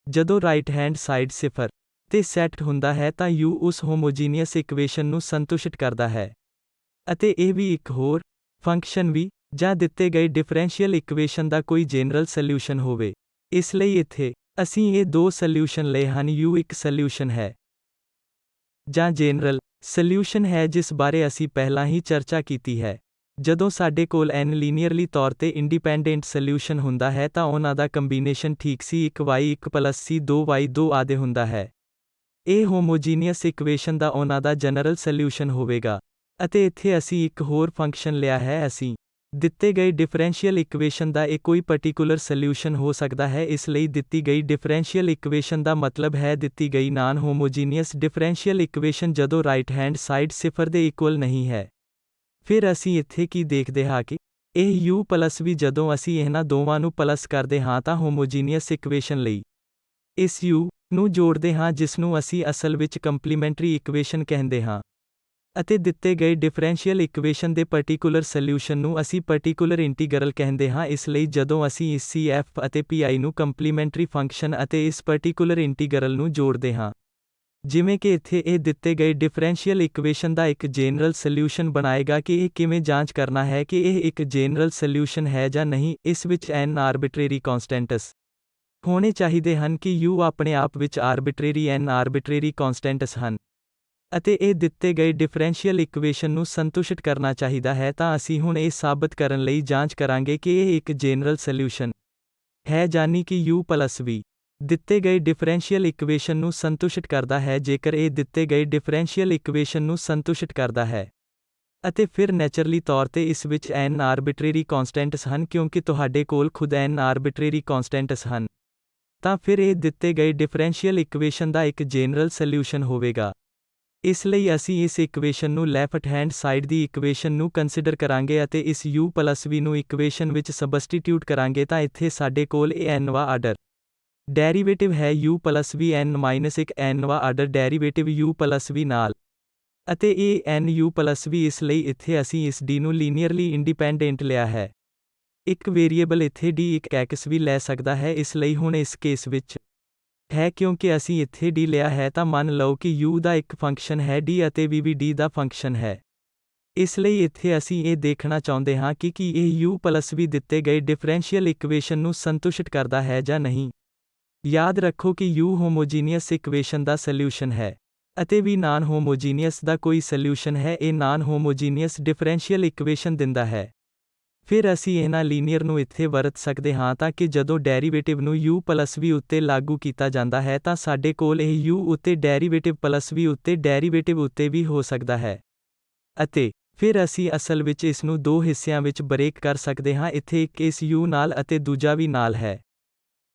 ਜਦੋਂ ਰਾਈਟ ਹੈਂਡ ਸਾਈਡ 0 ਤੇ ਸੈੱਟ ਹੁੰਦਾ ਹੈ ਤਾਂ U ਉਸ ਹੋਮੋਜੀਨੀਅਸ ਇਕੁਏਸ਼ਨ ਨੂੰ ਸੰਤੁਸ਼ਟ ਕਰਦਾ ਹੈ ਅਤੇ ਇਹ ਵੀ ਇੱਕ ਹੋਰ ਫੰਕਸ਼ਨ ਵੀ ਜਾਂ ਦਿੱਤੇ ਗਏ ਡਿਫਰੈਂਸ਼ੀਅਲ ਇਕੁਏਸ਼ਨ ਦਾ ਕੋਈ ਜਨਰਲ ਸੋਲਿਊਸ਼ਨ ਹੋਵੇ। ਇਸ ਲਈ ਇੱਥੇ ਅਸੀਂ ਇਹ ਦੋ ਸੋਲਿਊਸ਼ਨ ਲਏ ਹਨ, U ਇੱਕ ਸੋਲਿਊਸ਼ਨ ਹੈ ਜਾਂ ਜਨਰਲ ਸੋਲਿਊਸ਼ਨ ਹੈ ਜਿਸ ਬਾਰੇ ਅਸੀਂ ਪਹਿਲਾਂ ਹੀ ਚਰਚਾ ਕੀਤੀ ਹੈ। ਜਦੋਂ ਸਾਡੇ ਕੋਲ n ਲੀਨੀਅਰਲੀ ਤੌਰ ਤੇ ਇੰਡੀਪੈਂਡੈਂਟ ਸੋਲਿਊਸ਼ਨ ਹੁੰਦਾ ਹੈ ਤਾਂ ਉਹਨਾਂ ਦਾ ਕੰਬੀਨੇਸ਼ਨ ਠੀਕ C1 y1 plus C2 y2 ਆਦਿ ਹੁੰਦਾ ਹੈ। ਇਹ ਹੋਮੋਜੀਨੀਅਸ ਇਕੁਏਸ਼ਨ ਦਾ ਉਹਨਾਂ ਦਾ ਜਨਰਲ ਸੋਲਿਊਸ਼ਨ ਹੋਵੇਗਾ ਅਤੇ ਇੱਥੇ ਅਸੀਂ ਇੱਕ ਹੋਰ ਫੰਕਸ਼ਨ ਲਿਆ ਹੈ, ਅਸੀਂ ਦਿੱਤੇ ਗਏ ਡਿਫਰੈਂਸ਼ੀਅਲ ਇਕੁਏਸ਼ਨ ਦਾ ਇਹ ਕੋਈ ਪਾਰਟਿਕੂਲਰ ਸੋਲਿਊਸ਼ਨ ਹੋ ਸਕਦਾ ਹੈ। ਇਸ ਲਈ ਦਿੱਤੀ ਗਈ ਡਿਫਰੈਂਸ਼ੀਅਲ ਇਕੁਏਸ਼ਨ ਦਾ ਮਤਲਬ ਹੈ ਦਿੱਤੀ ਗਈ ਨਾਨ ਹੋਮੋਜੀਨੀਅਸ ਡਿਫਰੈਂਸ਼ੀਅਲ ਇਕੁਏਸ਼ਨ ਜਦੋਂ ਰਾਈਟ ਹੈਂਡ ਸਾਈਡ 0 ਦੇ ਇਕੁਅਲ ਨਹੀਂ ਹੈ। ਫਿਰ ਅਸੀਂ ਇੱਥੇ ਕੀ ਦੇਖਦੇ ਹਾਂ ਕਿ ਇਹ U ਪਲੱਸ ਵੀ ਜਦੋਂ ਅਸੀਂ ਇਹਨਾਂ ਦੋਵਾਂ ਨੂੰ ਪਲੱਸ ਕਰਦੇ ਹਾਂ ਤਾਂ ਹੋਮੋਜੀਨੀਅਸ ਇਕੁਏਸ਼ਨ ਲਈ ਇਸ U ਨੂੰ ਜੋੜਦੇ ਹਾਂ ਜਿਸ ਨੂੰ ਅਸੀਂ ਅਸਲ ਵਿੱਚ ਕੰਪਲੀਮੈਂਟਰੀ ਇਕੁਏਸ਼ਨ ਕਹਿੰਦੇ ਹਾਂ ਅਤੇ ਦਿੱਤੇ ਗਏ ਡਿਫਰੈਂਸ਼ੀਅਲ ਇਕੁਏਸ਼ਨ ਦੇ ਪਾਰਟਿਕੂਲਰ ਸੋਲਿਊਸ਼ਨ ਨੂੰ ਅਸੀਂ ਪਾਰਟਿਕੂਲਰ ਇੰਟੀਗਰਲ ਕਹਿੰਦੇ ਹਾਂ। ਇਸ ਲਈ ਜਦੋਂ ਅਸੀਂ ਇਸ CF ਅਤੇ PI ਨੂੰ ਕੰਪਲੀਮੈਂਟਰੀ ਫੰਕਸ਼ਨ ਅਤੇ ਇਸ ਪਾਰਟਿਕੂਲਰ ਇੰਟੀਗਰਲ ਨੂੰ ਜੋੜਦੇ ਹਾਂ, ਜਿਵੇਂ ਕਿ ਇੱਥੇ ਇਹ ਦਿੱਤੇ ਗਏ ਡਿਫਰੈਂਸ਼ੀਅਲ ਇਕੁਏਸ਼ਨ ਦਾ ਇੱਕ ਜਨਰਲ ਸੋਲਿਊਸ਼ਨ ਬਣਾਏਗਾ ਕਿ ਇਹ ਕਿਵੇਂ ਜਾਂਚ ਕਰਨਾ ਹੈ ਕਿ ਇਹ ਇੱਕ ਜਨਰਲ ਸੋਲਿਊਸ਼ਨ ਹੈ ਜਾਂ ਨਹੀਂ। ਇਸ ਵਿੱਚ n ਆਰਬਿਟਰੇਰੀ ਕਨਸਟੈਂਟਸ ਹੋਣੇ ਚਾਹੀਦੇ ਹਨ ਕਿ U ਆਪਣੇ ਆਪ ਵਿੱਚ ਆਰਬਿਟਰੇਰੀ n ਆਰਬਿਟਰੇਰੀ ਕਨਸਟੈਂਟਸ ਹਨ ਅਤੇ ਇਹ ਦਿੱਤੇ ਗਏ ਡਿਫਰੈਂਸ਼ੀਅਲ ਇਕੁਏਸ਼ਨ ਨੂੰ ਸੰਤੁਸ਼ਟ ਕਰਨਾ ਚਾਹੀਦਾ ਹੈ। ਤਾਂ ਅਸੀਂ ਹੁਣ ਇਹ ਸਾਬਤ ਕਰਨ ਲਈ ਜਾਂਚ ਕਰਾਂਗੇ ਕਿ ਇਹ ਇੱਕ ਜਨਰਲ ਸੋਲਿਊਸ਼ਨ ਹੈ, ਜਾਨੀ ਕਿ U ਪਲੱਸ ਵੀ ਦਿੱਤੇ ਗਏ ਡਿਫਰੈਂਸ਼ੀਅਲ ਇਕੁਏਸ਼ਨ ਨੂੰ ਸੰਤੁਸ਼ਟ ਕਰਦਾ ਹੈ ਜੇਕਰ ਇਹ ਦਿੱਤੇ ਗਏ ਡਿਫਰੈਂਸ਼ੀਅਲ ਇਕੁਏਸ਼ਨ ਨੂੰ ਸੰਤੁਸ਼ਟ ਕਰਦਾ ਹੈ। ਅਤੇ ਫਿਰ ਨੈਚਰਲੀ ਤੌਰ ਤੇ ਇਸ ਵਿੱਚ n ਆਰਬਿਟਰੇਰੀ ਕਨਸਟੈਂਟਸ ਹਨ ਕਿਉਂਕਿ ਤੁਹਾਡੇ ਕੋਲ ਖੁਦ n ਆਰਬਿਟਰੇਰੀ ਕਨਸਟੈਂਟਸ ਹਨ, ਤਾਂ ਫਿਰ ਇਹ ਦਿੱਤੇ ਗਏ ਡਿਫਰੈਂਸ਼ੀਅਲ ਇਕੁਏਸ਼ਨ ਦਾ ਇੱਕ ਜਨਰਲ ਸੋਲਿਊਸ਼ਨ ਹੋਵੇਗਾ। ਇਸ ਲਈ ਅਸੀਂ ਇਸ ਇਕੁਏਸ਼ਨ ਨੂੰ ਲੈਫਟ ਹੈਂਡ ਸਾਈਡ ਦੀ ਇਕੁਏਸ਼ਨ ਨੂੰ ਕੰਸੀਡਰ ਕਰਾਂਗੇ ਅਤੇ ਇਸ U ਪਲੱਸ V ਨੂੰ ਇਕੁਏਸ਼ਨ ਵਿੱਚ ਸਬਸਟੀਟਿਊਟ ਕਰਾਂਗੇ ਤਾਂ ਇੱਥੇ ਸਾਡੇ ਕੋਲ ਇਹ nਵਾਂ ਆਰਡਰ ਡੈਰੀਵੇਟਿਵ ਹੈ U ਪਲੱਸ V n-1 nਵਾਂ order derivative U plus V ਨਾਲ ਅਤੇ ਇਹ nu ਪਲੱਸ ਵੀ ਇਸ ਲਈ ਇੱਥੇ ਅਸੀਂ ਇਸ d ਨੂੰ ਲੀਨੀਅਰਲੀ ਇੰਡੀਪੈਂਡੈਂਟ ਲਿਆ ਹੈ। ਇੱਕ ਵੇਰੀਏਬਲ ਇੱਥੇ d ਇੱਕ x ਵੀ ਲੈ ਸਕਦਾ ਹੈ, ਇਸ ਲਈ ਹੁਣ ਇਸ ਕੇਸ ਵਿੱਚ ਹੈ ਕਿਉਂਕਿ ਅਸੀਂ ਇੱਥੇ d ਲਿਆ ਹੈ ਤਾਂ ਮੰਨ ਲਓ ਕਿ u ਦਾ ਇੱਕ ਫੰਕਸ਼ਨ ਹੈ d ਅਤੇ v ਵੀ d ਦਾ ਫੰਕਸ਼ਨ ਹੈ। ਇਸ ਲਈ ਇੱਥੇ ਅਸੀਂ ਇਹ ਦੇਖਣਾ ਚਾਹੁੰਦੇ ਹਾਂ ਕਿ ਕੀ ਇਹ u ਪਲੱਸ ਵੀ ਦਿੱਤੇ ਗਏ ਡਿਫਰੈਂਸ਼ੀਅਲ ਇਕੁਏਸ਼ਨ ਨੂੰ ਸੰਤੁਸ਼ਟ ਕਰਦਾ ਹੈ ਜਾਂ ਨਹੀਂ। ਯਾਦ ਰੱਖੋ ਕਿ u ਹੋਮੋਜੀਨੀਅਸ ਇਕੁਏਸ਼ਨ ਦਾ ਸੋਲਿਊਸ਼ਨ ਹੈ ਅਤੇ v ਨਾਨ ਹੋਮੋਜੀਨੀਅਸ ਦਾ ਕੋਈ ਸੋਲਿਊਸ਼ਨ ਹੈ। ਇਹ ਨਾਨ ਹੋਮੋਜੀਨੀਅਸ ਡਿਫਰੈਂਸ਼ੀਅਲ ਇਕੁਏਸ਼ਨ ਦਿੰਦਾ ਹੈ। ਫਿਰ ਅਸੀਂ ਇਹਨਾਂ ਲੀਨੀਅਰ ਨੂੰ ਇੱਥੇ ਵਰਤ ਸਕਦੇ ਹਾਂ ਤਾਂ ਕਿ ਜਦੋਂ ਡੈਰੀਵੇਟਿਵ ਨੂੰ u ਪਲੱਸ v ਉੱਤੇ ਲਾਗੂ ਕੀਤਾ ਜਾਂਦਾ ਹੈ ਤਾਂ ਸਾਡੇ ਕੋਲ ਇਹ u ਉੱਤੇ ਡੈਰੀਵੇਟਿਵ ਪਲੱਸ v ਉੱਤੇ ਡੈਰੀਵੇਟਿਵ ਉੱਤੇ ਵੀ ਹੋ ਸਕਦਾ ਹੈ। ਅਤੇ ਫਿਰ ਅਸੀਂ ਅਸਲ ਵਿੱਚ ਇਸ ਨੂੰ ਦੋ ਹਿੱਸਿਆਂ ਵਿੱਚ ਬ੍ਰੇਕ ਕਰ ਸਕਦੇ ਹਾਂ, ਇੱਥੇ ਇੱਕ ਇਸ u ਨਾਲ ਅਤੇ ਦੂਜਾ v ਨਾਲ ਹੈ।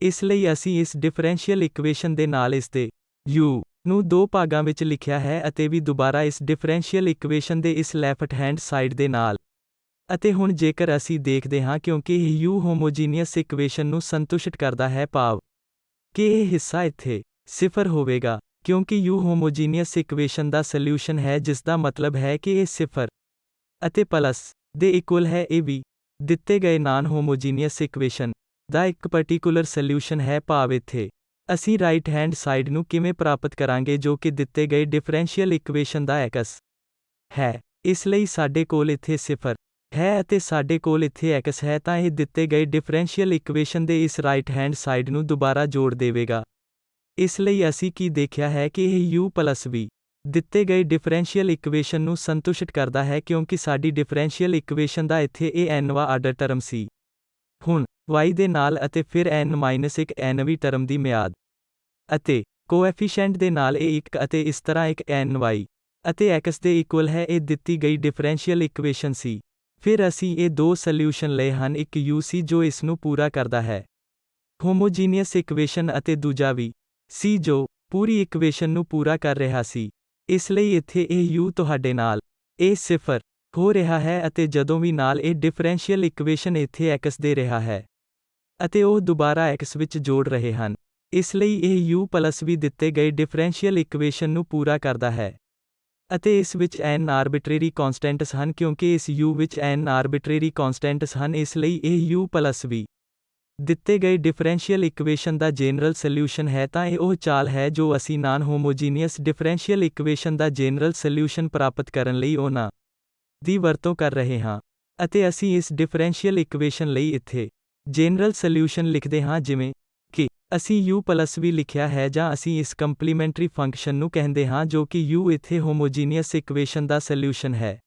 ਇਸ ਲਈ ਅਸੀਂ ਇਸ ਡਿਫਰੈਂਸ਼ੀਅਲ ਇਕੁਏਸ਼ਨ ਦੇ ਨਾਲ ਇਸ ਦੇ u ਨੂੰ ਦੋ ਭਾਗਾਂ ਵਿੱਚ ਲਿਖਿਆ ਹੈ ਅਤੇ ਵੀ ਦੁਬਾਰਾ ਇਸ ਡਿਫਰੈਂਸ਼ੀਅਲ ਇਕੁਏਸ਼ਨ ਦੇ ਇਸ ਲੈਫਟ ਹੈਂਡ ਸਾਈਡ ਦੇ ਨਾਲ। ਅਤੇ ਹੁਣ ਜੇਕਰ ਅਸੀਂ ਦੇਖਦੇ ਹਾਂ ਕਿਉਂਕਿ ਇਹ u ਹੋਮੋਜੀਨੀਅਸ ਇਕੁਏਸ਼ਨ ਨੂੰ ਸੰਤੁਸ਼ਟ ਕਰਦਾ ਹੈ, ਭਾਵ ਕਿ ਇਹ ਹਿੱਸਾ ਇੱਥੇ 0 ਹੋਵੇਗਾ ਕਿਉਂਕਿ u ਹੋਮੋਜੀਨੀਅਸ ਇਕੁਏਸ਼ਨ ਦਾ ਸੋਲਿਊਸ਼ਨ ਹੈ, ਜਿਸ ਦਾ ਮਤਲਬ ਹੈ ਕਿ ਇਹ 0 ਅਤੇ ਪਲੱਸ ਦੇ ਇਕੁਅਲ ਹੈ। ਇਹ ਵੀ ਦਿੱਤੇ ਗਏ ਨਾਨ ਹੋਮੋਜੀਨੀਅਸ ਇਕੁਏਸ਼ਨ ਦਾ ਇੱਕ ਪਾਰਟਿਕੂਲਰ ਸੋਲਿਊਸ਼ਨ ਹੈ, ਭਾਵ ਇੱਥੇ ਅਸੀਂ ਰਾਈਟ ਹੈਂਡ ਸਾਈਡ ਨੂੰ ਕਿਵੇਂ ਪ੍ਰਾਪਤ ਕਰਾਂਗੇ ਜੋ ਕਿ ਦਿੱਤੇ ਗਏ ਡਿਫਰੈਂਸ਼ੀਅਲ ਇਕੁਏਸ਼ਨ ਦਾ x ਹੈ। ਇਸ ਲਈ ਸਾਡੇ ਕੋਲ ਇੱਥੇ 0 ਹੈ ਅਤੇ ਸਾਡੇ ਕੋਲ ਇੱਥੇ x ਹੈ ਤਾਂ ਇਹ ਦਿੱਤੇ ਗਏ ਡਿਫਰੈਂਸ਼ੀਅਲ ਇਕੁਏਸ਼ਨ ਦੇ ਇਸ ਰਾਈਟ ਹੈਂਡ ਸਾਈਡ ਨੂੰ ਦੁਬਾਰਾ ਜੋੜ ਦੇਵੇਗਾ। ਇਸ ਲਈ ਅਸੀਂ ਕੀ ਦੇਖਿਆ ਹੈ ਕਿ ਇਹ u ਪਲੱਸ v ਦਿੱਤੇ ਗਏ ਡਿਫਰੈਂਸ਼ੀਅਲ ਇਕੁਏਸ਼ਨ ਨੂੰ ਸੰਤੁਸ਼ਟ ਕਰਦਾ ਹੈ ਕਿਉਂਕਿ ਸਾਡੀ ਡਿਫਰੈਂਸ਼ੀਅਲ ਇਕੁਏਸ਼ਨ ਦਾ ਇੱਥੇ ਇਹ nਵਾਂ ਆਰਡਰ ਟਰਮ ਸੀ। ਹੁਣ y ਦੇ ਨਾਲ ਅਤੇ ਫਿਰ n-1 nਵੀਂ ਟਰਮ ਦੀ ਮਿਆਦ ਅਤੇ ਕੋਐਫੀਸ਼ੀਐਂਟ ਦੇ ਨਾਲ ਇਹ 1 ਅਤੇ ਇਸ ਤਰ੍ਹਾਂ ਇੱਕ ny ਅਤੇ x ਦੇ ਇਕੁਅਲ ਹੈ। ਇਹ ਦਿੱਤੀ ਗਈ ਡਿਫਰੈਂਸ਼ੀਅਲ ਇਕੁਏਸ਼ਨ ਸੀ। ਫਿਰ ਅਸੀਂ ਇਹ ਦੋ ਸੋਲਿਊਸ਼ਨ ਲਏ ਹਨ, ਇੱਕ u ਸੀ ਜੋ ਇਸ ਨੂੰ ਪੂਰਾ ਕਰਦਾ ਹੈ ਹੋਮੋਜੀਨੀਅਸ ਇਕੁਏਸ਼ਨ ਅਤੇ ਦੂਜਾ v ਸੀ ਜੋ ਪੂਰੀ ਇਕੁਏਸ਼ਨ ਨੂੰ ਪੂਰਾ ਕਰ ਰਿਹਾ ਸੀ। ਇਸ ਲਈ ਇੱਥੇ ਇਹ u ਤੁਹਾਡੇ ਨਾਲ ਇਹ 0 ਹੋ ਰਿਹਾ ਹੈ ਅਤੇ ਜਦੋਂ ਵੀ ਨਾਲ ਇਹ ਡਿਫਰੈਂਸ਼ੀਅਲ ਇਕੁਏਸ਼ਨ ਇੱਥੇ x ਦੇ ਰਿਹਾ ਹੈ ਅਤੇ ਉਹ ਦੁਬਾਰਾ x ਵਿੱਚ ਜੋੜ ਰਹੇ ਹਨ। ਇਸ ਲਈ ਇਹ u ਪਲੱਸ v ਦਿੱਤੇ ਗਏ ਡਿਫਰੈਂਸ਼ੀਅਲ ਇਕੁਏਸ਼ਨ ਨੂੰ ਪੂਰਾ ਕਰਦਾ ਹੈ ਅਤੇ ਇਸ ਵਿੱਚ n ਆਰਬਿਟਰੇਰੀ ਕਨਸਟੈਂਟਸ ਹਨ ਕਿਉਂਕਿ ਇਸ u ਵਿੱਚ n ਆਰਬਿਟਰੇਰੀ ਕਨਸਟੈਂਟਸ ਹਨ। ਇਸ ਲਈ ਇਹ u ਪਲੱਸ v ਦਿੱਤੇ ਗਏ ਡਿਫਰੈਂਸ਼ੀਅਲ ਇਕੁਏਸ਼ਨ ਦਾ ਜਨਰਲ ਸੋਲਿਊਸ਼ਨ ਹੈ। ਤਾਂ ਇਹ ਉਹ ਚਾਲ ਹੈ ਜੋ ਅਸੀਂ ਨਾਨ ਹੋਮੋਜੀਨੀਅਸ ਡਿਫਰੈਂਸ਼ੀਅਲ ਇਕੁਏਸ਼ਨ ਦਾ ਜਨਰਲ ਸੋਲਿਊਸ਼ਨ ਪ੍ਰਾਪਤ ਕਰਨ ਲਈ ਉਹਨਾਂ ਦੀ ਵਰਤੋਂ ਕਰ ਰਹੇ ਹਾਂ ਅਤੇ ਅਸੀਂ ਇਸ ਡਿਫਰੈਂਸ਼ੀਅਲ ਇਕੁਏਸ਼ਨ ਲਈ ਇੱਥੇ ਜਨਰਲ ਸੋਲਿਊਸ਼ਨ ਲਿਖਦੇ ਹਾਂ, ਜਿਵੇਂ ਕਿ ਅਸੀਂ u ਪਲੱਸ v ਲਿਖਿਆ ਹੈ ਜਾਂ ਅਸੀਂ ਇਸ ਕੰਪਲੀਮੈਂਟਰੀ ਫੰਕਸ਼ਨ ਨੂੰ ਕਹਿੰਦੇ ਹਾਂ ਜੋ ਕਿ u ਇੱਥੇ ਹੋਮੋਜੀਨੀਅਸ ਇਕੁਏਸ਼ਨ ਦਾ ਸੋਲਿਊਸ਼ਨ ਹੈ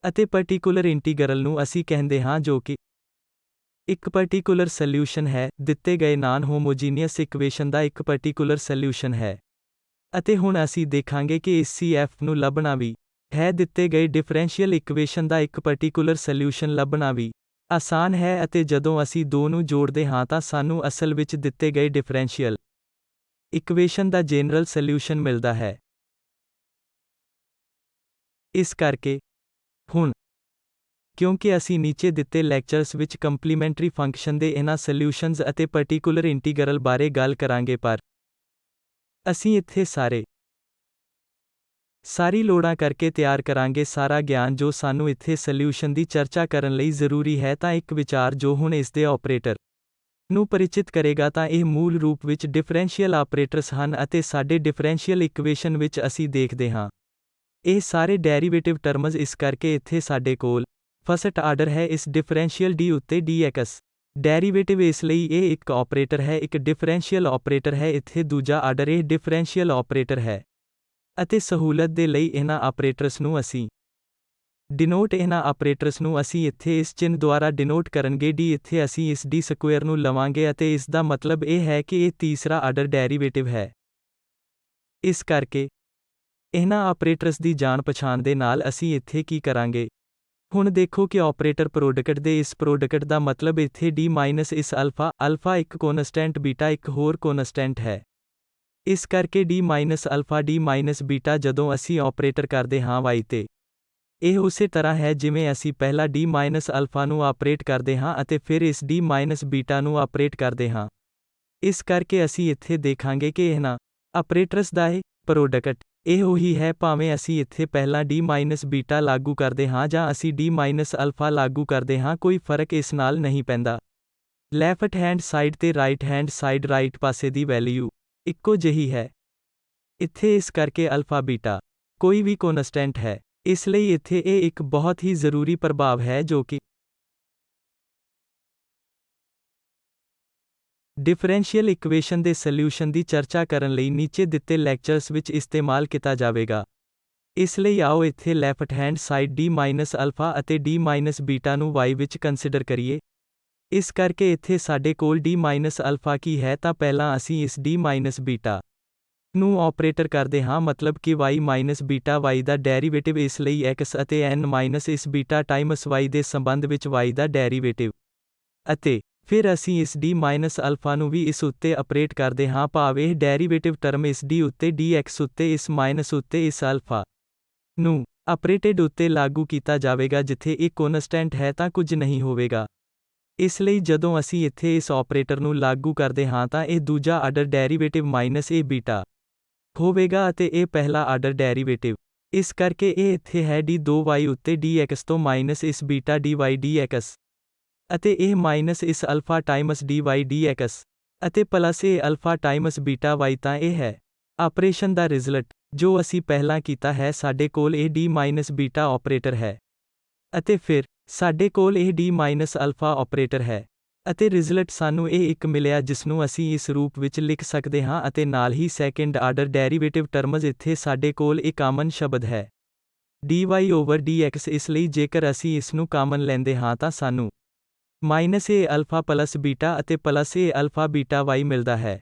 ਅਤੇ ਪਾਰਟਿਕੂਲਰ ਇੰਟੀਗਰਲ ਨੂੰ ਅਸੀਂ ਕਹਿੰਦੇ ਹਾਂ ਜੋ ਕਿ ਇੱਕ ਪਾਰਟਿਕੂਲਰ ਸੋਲਿਊਸ਼ਨ ਹੈ, ਦਿੱਤੇ ਗਏ ਨਾਨ ਹੋਮੋਜੀਨੀਅਸ ਇਕੁਏਸ਼ਨ ਦਾ ਇੱਕ ਪਾਰਟਿਕੂਲਰ ਸੋਲਿਊਸ਼ਨ ਹੈ। ਅਤੇ ਹੁਣ ਅਸੀਂ ਦੇਖਾਂਗੇ ਕਿ ਇਸ CF ਨੂੰ ਲੱਭਣਾ ਵੀ ਹੈ, ਦਿੱਤੇ ਗਏ ਡਿਫਰੈਂਸ਼ੀਅਲ ਇਕੁਏਸ਼ਨ ਦਾ ਇੱਕ ਪਾਰਟਿਕੂਲਰ ਸੋਲਿਊਸ਼ਨ ਲੱਭਣਾ ਵੀ ਆਸਾਨ ਹੈ ਅਤੇ ਜਦੋਂ ਅਸੀਂ ਦੋ ਨੂੰ ਜੋੜਦੇ ਹਾਂ ਤਾਂ ਸਾਨੂੰ ਅਸਲ ਵਿੱਚ ਦਿੱਤੇ ਗਏ ਡਿਫਰੈਂਸ਼ੀਅਲ ਇਕੁਏਸ਼ਨ ਦਾ ਜਨਰਲ ਸੋਲਿਊਸ਼ਨ ਮਿਲਦਾ ਹੈ। ਇਸ ਕਰਕੇ ਹੁਣ ਕਿਉਂਕਿ ਅਸੀਂ ਨੀਚੇ ਦਿੱਤੇ ਲੈਕਚਰਸ ਵਿੱਚ ਕੰਪਲੀਮੈਂਟਰੀ ਫੰਕਸ਼ਨ ਦੇ ਇਹਨਾਂ ਸੋਲਿਊਸ਼ਨਜ਼ ਅਤੇ ਪਾਰਟਿਕੂਲਰ ਇੰਟੀਗਰਲ ਬਾਰੇ ਗੱਲ ਕਰਾਂਗੇ, ਪਰ ਅਸੀਂ ਇੱਥੇ ਸਾਰੀ ਲੋੜਾਂ ਕਰਕੇ ਤਿਆਰ ਕਰਾਂਗੇ ਸਾਰਾ ਗਿਆਨ ਜੋ ਸਾਨੂੰ ਇੱਥੇ ਸੋਲਿਊਸ਼ਨ ਦੀ ਚਰਚਾ ਕਰਨ ਲਈ ਜ਼ਰੂਰੀ ਹੈ। ਤਾਂ ਇੱਕ ਵਿਚਾਰ ਜੋ ਹੁਣ ਇਸ ਦੇ ਆਪਰੇਟਰ ਨੂੰ ਪਰਿਚਿਤ ਕਰੇਗਾ ਤਾਂ ਇਹ ਮੂਲ ਰੂਪ ਵਿੱਚ ਡਿਫਰੈਂਸ਼ੀਅਲ ਆਪਰੇਟਰਸ ਹਨ ਅਤੇ ਸਾਡੇ ਡਿਫਰੈਂਸ਼ੀਅਲ ਇਕੁਏਸ਼ਨ ਵਿੱਚ ਅਸੀਂ ਦੇਖਦੇ ਹਾਂ ਇਹ ਸਾਰੇ ਡੈਰੀਵੇਟਿਵ ਟਰਮਜ਼। ਇਸ ਕਰਕੇ ਇੱਥੇ ਸਾਡੇ ਕੋਲ ਫਸਟ ਆਰਡਰ ਹੈ ਇਸ ਡਿਫਰੈਂਸ਼ੀਅਲ d ਉੱਤੇ dx ਡੈਰੀਵੇਟਿਵ, ਇਸ ਲਈ ਇਹ ਇੱਕ ਆਪਰੇਟਰ ਹੈ, ਇੱਕ ਡਿਫਰੈਂਸ਼ੀਅਲ ਆਪਰੇਟਰ ਹੈ। ਇੱਥੇ ਦੂਜਾ ਆਰਡਰ ਇਹ ਡਿਫਰੈਂਸ਼ੀਅਲ ਆਪਰੇਟਰ ਹੈ ਅਤੇ ਸਹੂਲਤ ਦੇ ਲਈ ਇਹਨਾਂ ਆਪਰੇਟਰਸ ਨੂੰ ਅਸੀਂ ਇਹਨਾਂ ਆਪਰੇਟਰਸ ਨੂੰ ਅਸੀਂ ਇੱਥੇ ਇਸ ਚਿੰਨ੍ਹ ਦੁਆਰਾ ਡਿਨੋਟ ਕਰਨਗੇ d। ਇੱਥੇ ਅਸੀਂ ਇਸ d ਸਕੁਏਅਰ ਨੂੰ ਲਵਾਂਗੇ ਅਤੇ ਇਸ ਦਾ ਮਤਲਬ ਇਹ ਹੈ ਕਿ ਇਹ ਤੀਸਰਾ ਆਰਡਰ ਡੈਰੀਵੇਟਿਵ ਹੈ। ਇਸ ਕਰਕੇ ਇਹਨਾਂ ਆਪਰੇਟਰਸ ਦੀ ਜਾਣ ਪਛਾਣ ਦੇ ਨਾਲ ਅਸੀਂ ਇੱਥੇ ਕੀ ਕਰਾਂਗੇ। ਹੁਣ ਦੇਖੋ ਕਿ ਆਪਰੇਟਰ ਪ੍ਰੋਡਕਟ ਦੇ ਇਸ ਪ੍ਰੋਡਕਟ ਦਾ ਮਤਲਬ ਇੱਥੇ d ਮਾਈਨਸ ਇਸ ਅਲਫਾ ਇੱਕ ਕੋਨਸਟੈਂਟ ਬੀਟਾ ਇੱਕ ਹੋਰ ਕੋਨਸਟੈਂਟ ਹੈ। ਇਸ ਕਰਕੇ d minus alpha d minus beta ਜਦੋਂ ਅਸੀਂ ਆਪਰੇਟਰ ਕਰਦੇ ਹਾਂ y ਤੇ ਇਹ ਉਸੇ ਤਰ੍ਹਾਂ ਹੈ ਜਿਵੇਂ ਅਸੀਂ ਪਹਿਲਾਂ d ਮਾਈਨਸ ਅਲਫਾ ਨੂੰ ਆਪਰੇਟ ਕਰਦੇ ਹਾਂ ਅਤੇ ਫਿਰ ਇਸ d ਮਾਈਨਸ ਬੀਟਾ ਨੂੰ ਆਪਰੇਟ ਕਰਦੇ ਹਾਂ। ਇਸ ਕਰਕੇ ਅਸੀਂ ਇੱਥੇ ਦੇਖਾਂਗੇ ਕਿ ਇਹਨਾਂ ਆਪਰੇਟਰਸ ਦਾ ਇਹ ਪ੍ਰੋਡਕਟ ਇਹ ਉਹੀ ਹੈ ਭਾਵੇਂ ਅਸੀਂ ਇੱਥੇ ਪਹਿਲਾਂ d ਮਾਈਨਸ ਬੀਟਾ ਲਾਗੂ ਕਰਦੇ ਹਾਂ ਜਾਂ ਅਸੀਂ d ਮਾਈਨਸ ਅਲਫਾ ਲਾਗੂ ਕਰਦੇ ਹਾਂ, ਕੋਈ ਫਰਕ ਇਸ ਨਾਲ ਨਹੀਂ ਪੈਂਦਾ। ਲੈਫਟ ਹੈਂਡ ਸਾਈਡ ਤੇ ਰਾਈਟ ਹੈਂਡ ਸਾਈਡ ਰਾਈਟ ਪਾਸੇ ਦੀ ਵੈਲਿਊ ਇੱਕੋ ਜਿਹੀ ਹੈ। ਇੱਥੇ ਇਸ ਕਰਕੇ ਅਲਫਾ ਬੀਟਾ ਕੋਈ ਵੀ ਕੌਨਸਟੈਂਟ ਹੈ। ਇਸ ਲਈ ਇੱਥੇ ਇਹ ਇੱਕ ਬਹੁਤ ਹੀ ਜ਼ਰੂਰੀ ਪ੍ਰਭਾਵ ਹੈ ਜੋ ਕਿ ਡਿਫਰੈਂਸ਼ੀਅਲ ਇਕੁਏਸ਼ਨ ਦੇ ਸੋਲਿਊਸ਼ਨ ਦੀ ਚਰਚਾ ਕਰਨ ਲਈ ਨੀਚੇ ਦਿੱਤੇ ਲੈਕਚਰਸ ਵਿੱਚ ਇਸਤੇਮਾਲ ਕੀਤਾ ਜਾਵੇਗਾ। ਇਸ ਲਈ ਆਓ ਇੱਥੇ left hand side d minus alpha ਅਤੇ d ਮਾਈਨਸ ਬੀਟਾ ਨੂੰ y ਵਿੱਚ ਕੰਸੀਡਰ ਕਰੀਏ। ਇਸ ਕਰਕੇ ਇੱਥੇ ਸਾਡੇ ਕੋਲ d ਮਾਈਨਸ ਅਲਫਾ ਕੀ ਹੈ ਤਾਂ ਪਹਿਲਾਂ ਅਸੀਂ ਇਸ d ਮਾਈਨਸ ਬੀਟਾ ਨੂੰ ਆਪਰੇਟਰ ਕਰਦੇ ਹਾਂ, ਮਤਲਬ ਕਿ y ਮਾਈਨਸ ਬੀਟਾ y ਦਾ ਡੈਰੀਵੇਟਿਵ, ਇਸ ਲਈ x ਅਤੇ n ਮਾਈਨਸ ਇਸ ਬੀਟਾ ਟਾਈਮਸ y ਦੇ ਸੰਬੰਧ ਵਿੱਚ y ਦਾ ਡੈਰੀਵੇਟਿਵ। ਅਤੇ ਫਿਰ ਅਸੀਂ ਇਸ d ਮਾਈਨਸ ਅਲਫਾ ਨੂੰ ਵੀ ਇਸ ਉੱਤੇ ਆਪਰੇਟ ਕਰਦੇ ਹਾਂ, ਭਾਵ ਇਹ ਡੈਰੀਵੇਟਿਵ ਟਰਮ ਇਸ d ਉੱਤੇ dx ਉੱਤੇ ਇਸ ਮਾਈਨਸ ਉੱਤੇ ਇਸ ਅਲਫਾ ਨੂੰ ਆਪਰੇਟਡ ਉੱਤੇ ਲਾਗੂ ਕੀਤਾ ਜਾਵੇਗਾ ਜਿੱਥੇ ਇਹ ਕੌਨਸਟੈਂਟ ਹੈ ਤਾਂ ਕੁਝ ਨਹੀਂ ਹੋਵੇਗਾ। ਇਸ ਲਈ ਜਦੋਂ ਅਸੀਂ ਇੱਥੇ ਇਸ ਆਪਰੇਟਰ ਨੂੰ ਲਾਗੂ ਕਰਦੇ ਹਾਂ ਤਾਂ ਇਹ ਦੂਜਾ ਆਰਡਰ ਡੈਰੀਵੇਟਿਵ ਮਾਈਨਸ a ਬੀਟਾ ਹੋਵੇਗਾ ਅਤੇ ਇਹ ਪਹਿਲਾ ਆਰਡਰ ਡੈਰੀਵੇਟਿਵ। ਇਸ ਕਰਕੇ ਇਹ ਇੱਥੇ ਹੈ d2y ਉੱਤੇ dx ਤੋਂ ਮਾਈਨਸ ਇਸ ਬੀਟਾ dy dx ਅਤੇ ਇਹ ਮਾਈਨਸ ਇਸ ਅਲਫਾ ਟਾਈਮਸ dy dx ਅਤੇ ਪਲਸ ਇਹ ਅਲਫਾ ਟਾਈਮਸ ਬੀਟਾ y, ਤਾਂ ਇਹ ਹੈ ਆਪਰੇਸ਼ਨ ਦਾ ਰਿਜ਼ਲਟ ਜੋ ਅਸੀਂ ਪਹਿਲਾਂ ਕੀਤਾ ਹੈ। ਸਾਡੇ ਕੋਲ ਇਹ d ਮਾਈਨਸ ਬੀਟਾ ਆਪਰੇਟਰ ਹੈ ਅਤੇ ਫਿਰ ਸਾਡੇ ਕੋਲ ਇਹ d ਮਾਈਨਸ ਅਲਫਾ ਆਪਰੇਟਰ ਹੈ ਅਤੇ ਰਿਜ਼ਲਟ ਸਾਨੂੰ ਇਹ ਇੱਕ ਮਿਲਿਆ ਜਿਸਨੂੰ ਅਸੀਂ ਇਸ ਰੂਪ ਵਿੱਚ ਲਿਖ ਸਕਦੇ ਹਾਂ ਅਤੇ ਨਾਲ ਹੀ ਸੈਕਿੰਡ ਆਰਡਰ ਡੈਰੀਵੇਟਿਵ ਟਰਮਜ਼। ਇੱਥੇ ਸਾਡੇ ਕੋਲ ਇੱਕ ਕਾਮਨ ਸ਼ਬਦ ਹੈ dy ਓਵਰ dx, ਇਸ ਲਈ ਜੇਕਰ ਅਸੀਂ ਇਸ ਨੂੰ ਕਾਮਨ ਲੈਂਦੇ ਹਾਂ ਤਾਂ ਸਾਨੂੰ ਮਾਈਨਸ a ਅਲਫਾ ਪਲਸ ਬੀਟਾ ਅਤੇ plus a alpha beta y ਮਿਲਦਾ ਹੈ,